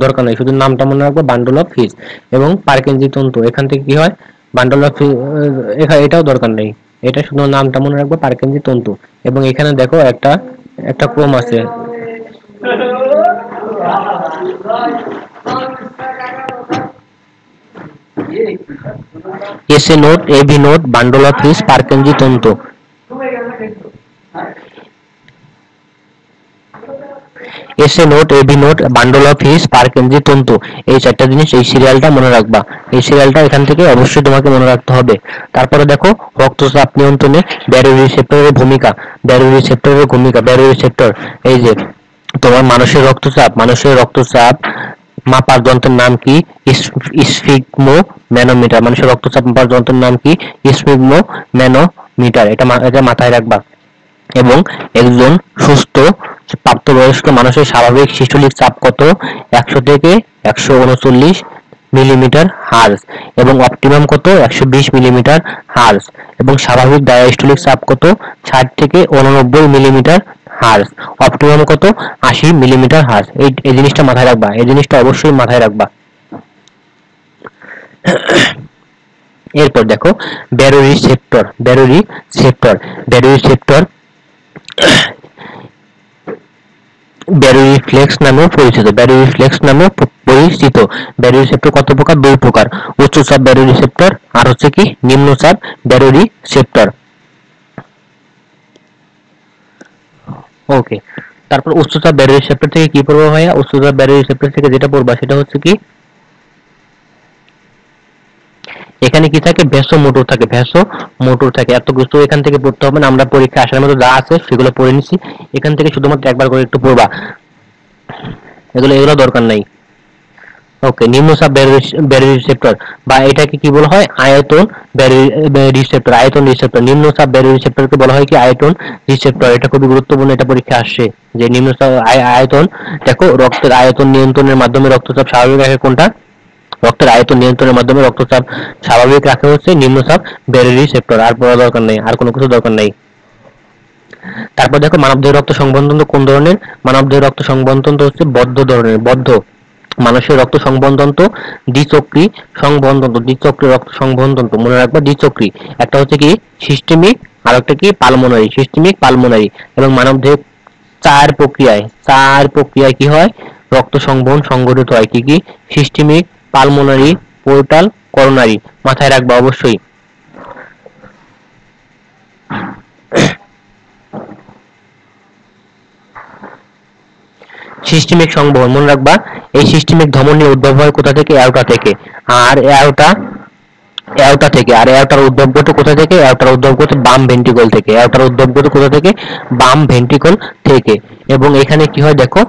দরকার নেই, শুধু নামটা মনে রাখবো বান্ডল অফ হিস। এবং পার্কিনজি তন্তু, এখান থেকে কি হয়? বান্ডল অফ এটাও দরকার নেই, এটা শুধু নামটা মনে রাখবো পার্কিনজি তন্তু। এবং এখানে দেখো একটা ক্রম আছে। SA node, AV node, bundle of His, Purkinje তন্তু। SA node, AV node, bundle of His, Purkinje তন্তু, এই চারটা জিনিস, এই সিরিয়ালটা মনে রাখবা। এই সিরিয়ালটা এখান থেকে অবশ্যই তোমাকে মনে রাখতে হবে। তারপরে দেখো রক্তচাপ নিয়ন্ত্রণে ব্যারোরিসেপ্টরের ভূমিকা। ব্যারোরিসেপ্টর, এই যে তোমার মানুষের রক্তচাপ মাপার যন্ত্রের নাম কি? Sphygmo manometer. মানুষের রক্তচাপ মাপার যন্ত্রের নাম কি? Sphygmo manometer. এটা মাথায় রাখবা। এবং একজন সুস্থ প্রাপ্তবয়স্ক মানুষের স্বাভাবিক সিস্টোলিক চাপ কত? 100 থেকে 139 মিলিমিটার হার্জ। এবং অপটিমাম কত? 120 মিলিমিটার হার্জ। এবং স্বাভাবিক ডায়াস্টোলিক চাপ কত? 60 থেকে 89 মিলিমিটার হার্জ। অপটিমাম কত? 80 মিলিমিটার হার্জ। এই জিনিসটা মাথায় রাখবা, এই জিনিসটা অবশ্যই মাথায় রাখবা। এরপর দেখো ব্যারোরিসেপ্টর। ব্যারোরিফ্লেক্স নামেও পরিচিত। ব্যারোরিসেপ্টর কত প্রকার? 2 প্রকার। উচ্চচাপ ব্যারোরিসেপ্টর আর হচ্ছে কি নিম্নচাপ ব্যারোরিসেপ্টর। ওকে, তারপর উচ্চচাপ ব্যারোরিসেপ্টর থেকে কি পড়বো ভাইয়া? উচ্চচাপ ব্যারোরিসেপ্টর থেকে যেটা পড়বা সেটা হচ্ছে কি, এখানে কি থাকে? ভ্যাসোমোটর থাকে। এত কিছু এখান থেকে পড়তে হবে না, আমরা পরীক্ষা আসার মতো যা আছে সেগুলো পড়ে নিছি। এখান থেকে শুধুমাত্র একবার করে একটু পড়বা, এগুলো দরকার নাই। ওকে, নিম্নচাপ ব্যারোরিসেপ্টর বা এটাকে কি বলা হয়? আয়তন রিসেপ্টর। নিম্নচাপ ব্যারোরিসেপ্টরকে বলা হয় কি? আয়তন রিসেপ্টর। এটা খুবই গুরুত্বপূর্ণ, এটা পরীক্ষা আসছে যে নিম্নচাপ আয়তন। দেখো, রক্তের আয়তন নিয়ন্ত্রণের মাধ্যমে রক্তচাপ স্বাভাবিক রাখে কোনটা? রক্তের আয়তন নিয়ন্ত্রণের মাধ্যমে রক্তচাপ স্বাভাবিক রাখা হচ্ছে নিম্নচাপ ব্যারোরিসেপ্টর। আর পড়া দরকার নেই, আর কোনো কিছু দরকার নেই। তারপর দেখো মানবদেহের রক্ত সংবহনতন্ত্র কোন ধরনের? মানবদেহের রক্ত সংবহনতন্ত্র হচ্ছে বদ্ধ ধরনের। মানুষের রক্ত সংবহনতন্ত্র দ্বিচক্রী সংবহনতন্ত্র। দ্বিচক্রী রক্ত সংবহনতন্ত্র মনে রাখবা, দ্বিচক্রী। একটা হচ্ছে কি সিস্টেমিক, আর একটা কি পালমোনারি। এবং মানবদেহে চার প্রক্রিয়ায় কি হয়? রক্ত সংবহন সংঘটিত হয়। কি কি? Systemic, pulmonary, portal, coronary. মাথায় রাখবা অবশ্যই। সিস্টেমিক সংবহন মনে রাখবা, এই সিস্টেমিক ধমনী উদ্ভব হয় কোথা থেকে? অ্যাওর্টা থেকে। আর অ্যাওর্টার উদ্ভব ঘটে কোথা থেকে? অ্যাওর্টার উদ্ভব ঘটে বাম ভেন্ট্রিকল থেকে। কোথা থেকে? বাম ভেন্ট্রিকল থেকে। এবং এখানে কি হয় দেখো,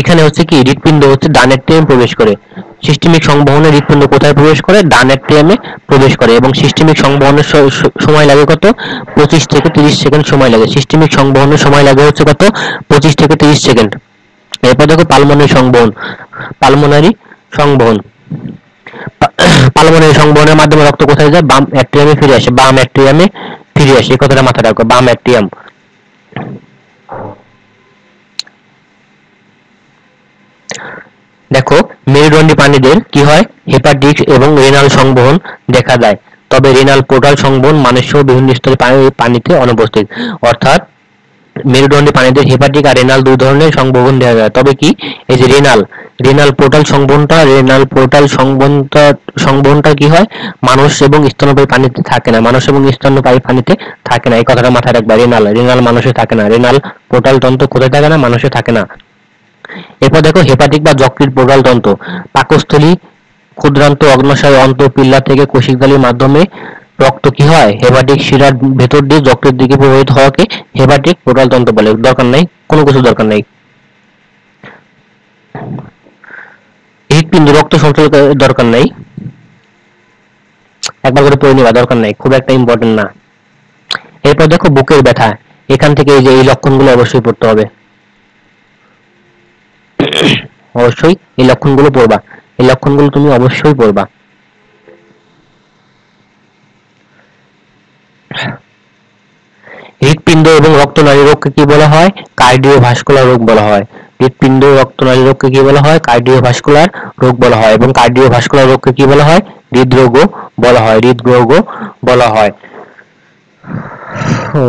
এখানে হচ্ছে কি হৃৎপিণ্ড হচ্ছে ডান অ্যাট্রিয়ামে প্রবেশ করে। সিস্টেমিক সংবহনে হৃৎপিণ্ড কোথায় প্রবেশ করে? ডান অ্যাট্রিয়ামে প্রবেশ করে। এবং সিস্টেমিক সংবহনের সময় লাগে কত? 25 থেকে 30 সেকেন্ড সময় লাগে। সিস্টেমিক সংবহনের সময় লাগে হচ্ছে কত? 25 থেকে 30 সেকেন্ড। এরপর দেখো পালমোনারি সংবহন। পালমোনারি সংবহনের মাধ্যমে রক্ত কোথায় যায়? বাম অ্যাট্রিয়ামে ফিরে আসে। এই কথাটা মাথায় রাখো, বাম অ্যাট্রিয়াম। দেখো, মেরুদণ্ডী প্রাণীদের কি হয়? হেপাটিক এবং রেনাল সংবহন দেখা যায়। তবে রেনাল পোর্টাল সংবহন মানুষসহ বিভিন্ন স্তরে পানিতে অনুপস্থিত। অর্থাৎ মেরুদণ্ডী প্রাণীদের হেপাটিক আর রেনাল দুই ধরনের সংবহন দেখা যায়। তবে কি এই যে রেনাল পোর্টাল সংবহনটা কি হয়? মানুষ এবং স্তন্যপায়ী প্রাণীতে থাকে না। এই কথাটা মাথায় রাখবা। রেনাল মানুষে থাকে না। রেনাল পোর্টাল তন্ত্র কোথায় থাকে না? মানুষে থাকে না। এরপর দেখো হেপাটিক বা যকৃৎ পোর্টাল তন্ত্র। পাকস্থলী, ক্ষুদ্রান্ত অগ্ন্যাশয় অন্তঃপিল্লা থেকে কোশিকাগুলির মাধ্যমে রক্ত কি হয়? হেপাটিক শিরার ভেতর দিয়ে যকৃতের দিকে প্রবাহিত হওয়াকে হেপাটিক পোর্টাল তন্ত্র বলে। দরকার নাই, কোনো কিছু দরকার নাই। হৃৎপিণ্ড রক্ত সঞ্চালন দরকার নাই, একবার করে পড়ে নিবা, দরকার নাই, খুব একটা ইম্পর্টেন্ট না। এরপর দেখো বুকের ব্যথা। এখান থেকে এই যে এই লক্ষণগুলো অবশ্যই পড়তে হবে। অবশ্যই এই লক্ষণগুলো পড়বা, এই লক্ষণগুলো তুমি অবশ্যই পড়বা। হৃৎপিণ্ড এবং রক্তনালী রোগকে কি বলা হয়? কার্ডিওভাস্কুলার রোগ বলা হয়। হৃৎপিণ্ড ও রক্তনালী রোগকে কি বলা হয়? কার্ডিওভাস্কুলার রোগ বলা হয়। এবং কার্ডিওভাস্কুলার রোগকে কি বলা হয়? হৃদরোগও বলা হয়।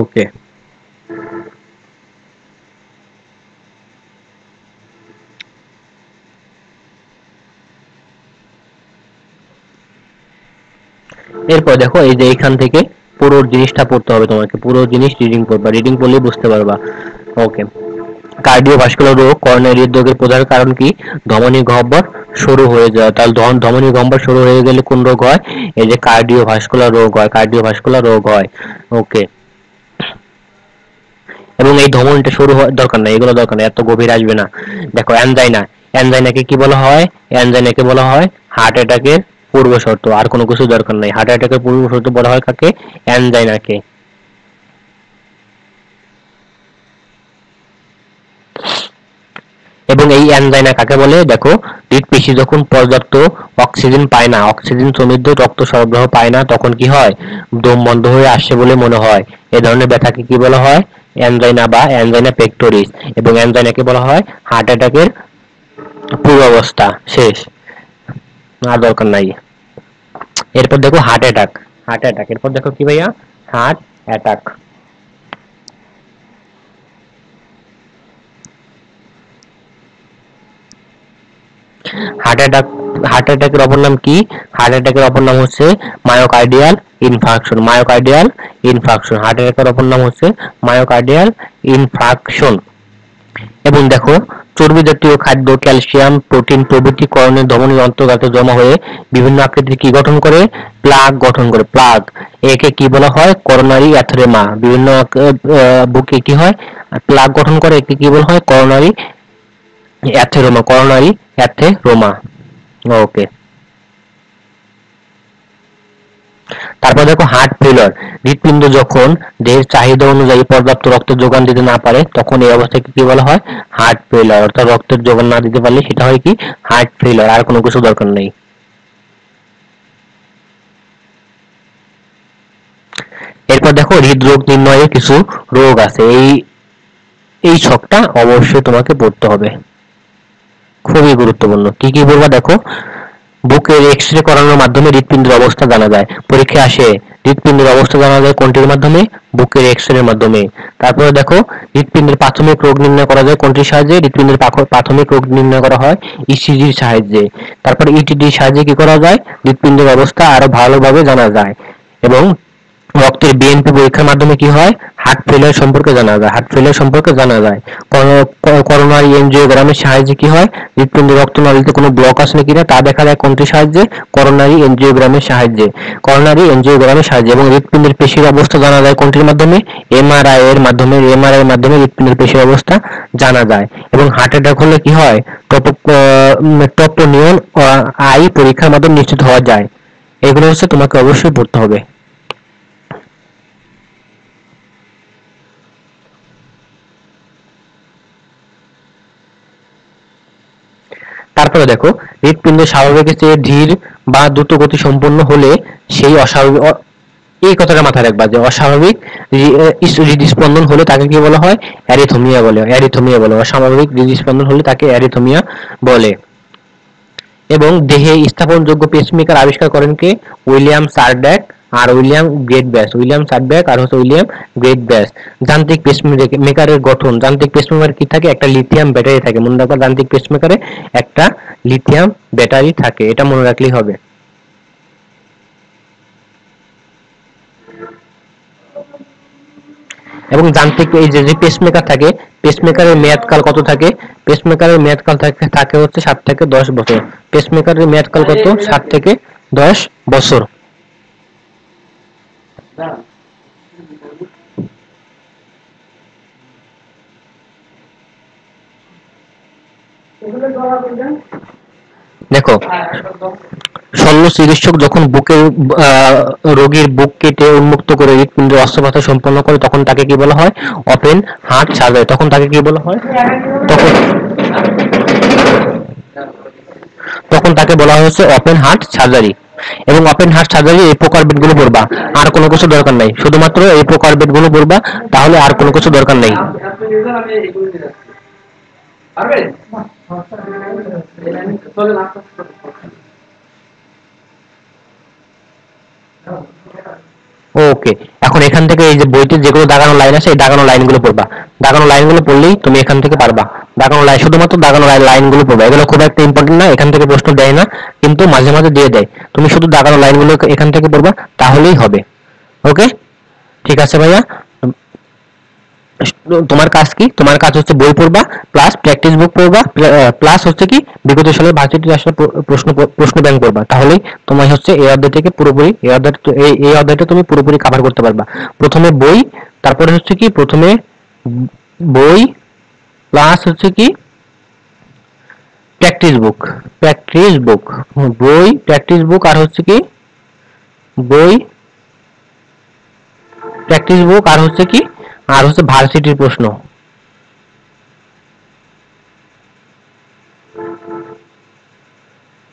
ওকে, এরপর দেখো এই যে এখান থেকে পুরো জিনিসটা পড়তে হবে তোমাকে, পুরো জিনিস রিডিং করবা, রিডিং করলেই বুঝতে পারবা। ওকে, কার্ডিওভাস্কুলার রোগ, করোনারি হৃদরোগের প্রধান কারণ কি? ধমনী গহ্বর সরু হয়ে যায়। তাহলে ধমনী গহ্বর সরু হয়ে গেলে কোন রোগ হয়? এই যে কার্ডিওভাস্কুলার রোগ হয়। ওকে, এবং এই ধমনীটা সরু হওয়ার দরকার নাই, এগুলো দরকার নাই, এত গভীর আসবে না। দেখো অ্যানজাইনা, অ্যানজাইনাকে কি বলা হয়? অ্যানজাইনাকে বলা হয় হার্ট অ্যাটাকের পূর্ব শর্ত, আর কোনো কিছু দরকার নাই। হার্ট অ্যাটাকের পূর্ব শর্ত বলা হয় কাকে? অ্যানজাইনাকে। এবং এই অ্যানজাইনা কাকে বলে? দেখো, হৃৎপিণ্ড যখন পর্যাপ্ত অক্সিজেন পায় না, অক্সিজেন সমৃদ্ধ রক্ত সরবরাহ পায় না, তখন কি হয়? দম বন্ধ হয়ে আসছে বলে মনে হয়। এ ধরনের ব্যথাকে কি বলা হয়? অ্যানজাইনা বা অ্যানজাইনা পেক্টোরিস। এবং অ্যানজাইনাকে বলা হয় হার্ট অ্যাটাকের পূর্বাবস্থা। শেষ, আর দরকার নাই। এরপর দেখো হার্ট অ্যাটাক। হার্ট অ্যাটাক এরপর দেখো কি ভাইয়া? Heart attack. Heart attack, heart অ্যাটাকের অপর নাম কি? হার্ট অ্যাটাকের অপর নাম হচ্ছে myocardial infarction. Myocardial infarction, heart অ্যাটাকের অপর নাম হচ্ছে মায়োকার্ডিয়াল ইনফার্কশন। এবং দেখো, চর্বি জাতীয় খাদ্য, ক্যালসিয়াম, প্রোটিন প্রভৃতি করণের ধমনীর অন্তর্গত জমা হয়ে বিভিন্ন আকৃতির কি গঠন করে? প্লাগ গঠন করে। প্লাগ, একে কি বলা হয়? করোনারি অ্যাথেরেমা। বিভিন্ন বুকে কি হয়? প্লাগ গঠন করে, একে কি বলা হয়? Coronary atheroma. Coronary atheroma. Okay. তারপর দেখো হার্ট ফেলিওর। হৃৎপিণ্ড যখন দেহের চাহিদা অনুযায়ী পর্যাপ্ত রক্তের যোগান দিতে না পারে, তখন এই অবস্থাকে কি বলা হয়? Heart failure. অর্থাৎ রক্তের যোগান না দিতে পারলে সেটা হয় কি? হার্ট ফেলিওর, আর কোনো কিছু দরকার নেই। এরপর দেখো হৃদরোগ নির্ণয়ের কিছু রোগ আছে। এই ছকটা অবশ্যই তোমাকে পড়তে হবে, খুবই গুরুত্বপূর্ণ। কি কি বলবা দেখো? বুকের এক্স-রে করানোর মাধ্যমে হৃৎপিণ্ডের অবস্থা জানা যায়। পরীক্ষায় আসে হৃৎপিণ্ডের অবস্থা জানা যায় কোনটির মাধ্যমে? বুকের এক্স-রে এর মাধ্যমে। তারপরে দেখো হৃৎপিণ্ডের প্রাথমিক রোগ নির্ণয় করা যায় কোনটির সাহায্যে? হৃৎপিণ্ডের প্রাথমিক রোগ নির্ণয় করা হয় ইসিজির সাহায্যে। তারপরে ইটিডির সাহায্যে কি করা যায়? হৃৎপিণ্ডের অবস্থা আরো ভালোভাবে জানা যায়। এবং রক্তের বিএনপি পরীক্ষার মাধ্যমে কি হয়? হার্ট ফেলিওর সম্পর্কে জানা যায়। হার্ট ফেলিওর সম্পর্কে জানা যায়। করোনারি এনজিওগ্রামের সাহায্যে কি হয়? হৃৎপিণ্ডের রক্তনালীতে কোনো ব্লক আছে কিনা তা দেখা যায় কোনটির সাহায্যে? করোনারি এনজিওগ্রামের সাহায্যে। করোনারি এনজিওগ্রামের সাহায্যে। এবং হৃৎপিণ্ডের পেশির অবস্থা জানা যায় কোনটির মাধ্যমে? এমআরআই এর মাধ্যমে। এমআরআই এর মাধ্যমে হৃৎপিণ্ডের পেশির অবস্থা জানা যায়। এবং হার্ট অ্যাটাক হলে কি হয়? ট্রপোনিয়ন আই পরীক্ষার মাধ্যমে নিশ্চিত হওয়া যায়। এগুলো হচ্ছে তোমাকে অবশ্যই পড়তে হবে। তারপরে দেখো, হৃৎপিণ্ড স্বাভাবিকের চেয়ে ধীর বা দ্রুত গতি সম্পন্ন হলে সেই অস্বাভাবিক, এই কথাটা মাথায় রাখবা যে অস্বাভাবিক হৃদস্পন্দন হলে তাকে কি বলা হয়? অ্যারিথমিয়া বলে। অ্যারিথমিয়া বলে। অস্বাভাবিক হৃদস্পন্দন হলে তাকে অ্যারিথমিয়া বলে। এবং দেহে স্থাপনযোগ্য পেসমেকার আবিষ্কার করেন কে? উইলিয়াম শার্ডাক আর উইলিয়াম গ্রেট ব্যাস। উইলিয়াম শার্ডাক আর হচ্ছে উইলিয়াম গ্রেট ব্যাস। যান্ত্রিক পেসমেকারের গঠন। যান্ত্রিক পেসমেকার কি থাকে? একটা লিথিয়াম ব্যাটারি থাকে। মনে রাখবা, যান্ত্রিক পেসমেকারে একটা লিথিয়াম ব্যাটারি থাকে, এটা মনে রাখলেই হবে। এবং যান্ত্রিক এই যে পেসমেকার থাকে, পেসমেকারের মেয়াদকাল কত থাকে? পেসমেকারের মেয়াদকাল থাকে হচ্ছে 7 থেকে 10 বছর। পেসমেকারের মেয়াদকাল কত? 7 থেকে 10 বছর। দেখো, শল্য চিকিৎসক যখন রোগীর বুক কেটে উন্মুক্ত করে হৃৎপিণ্ডের অস্ত্রোপচার সম্পন্ন করে, তখন তাকে কি বলা হয়? Open heart surgery. তখন তাকে কি বলা হয়? তখন তখন তাকে বলা হয়েছে ওপেন হার্ট সার্জারি। এবং ওপেন হার্ট সার্জারি এই প্রকারভেদ গুলো পড়বা, আর কোনো কিছু দরকার নাই। শুধুমাত্র এই প্রকারভেদ গুলো পড়বা, তাহলে আর কোনো কিছু দরকার নেই। ওকে, এখন এখান থেকে এই যে বইতে যেগুলো দাগানো লাইন আছে, এই দাগানো লাইনগুলো পড়বা। দাগানো লাইনগুলো পড়লেই তুমি এখান থেকে পারবা। দাগানো লাইন, শুধুমাত্র দাগানো লাইনগুলো পড়বা। এগুলো খুব একটা ইম্পর্টেন্ট না, এখান থেকে প্রশ্ন দেয় না, কিন্তু মাঝে মাঝে দিয়ে দেয়। তুমি শুধু দাগানো লাইনগুলো এখান থেকে পড়বা, তাহলেই হবে। ওকে, ঠিক আছে ভাইয়া। তোমার কাজ কি? তোমার কাজ হচ্ছে বই পড়বা, প্লাস প্র্যাকটিস বুক পড়বা, প্লাস হচ্ছে কি বিগত সালের ভার্সিটি আসলে প্রশ্ন ব্যাংক পড়বা। তাহলেই তোমার হচ্ছে এই অধ্যায়টাকে পুরোপুরি, এই অধ্যায়টা তুমি পুরোপুরি কভার করতে পারবা। প্রথমে বই, তারপরে হচ্ছে কি প্রথমে বই প্লাস হচ্ছে কি প্র্যাকটিস বুক, প্র্যাকটিস বুক, বই প্র্যাকটিস বুক আর হচ্ছে কি বই প্র্যাকটিস বুক আর হচ্ছে কি আর হচ্ছে ভার্সিটির প্রশ্ন,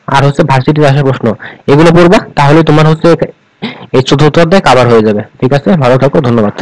আর হচ্ছে ভার্সিটির আসা প্রশ্ন, এগুলো পড়বা, তাহলে তোমার হচ্ছে এই চতুর্থ অধ্যায় কভার হয়ে যাবে। ঠিক আছে, ভালো থাকো, ধন্যবাদ।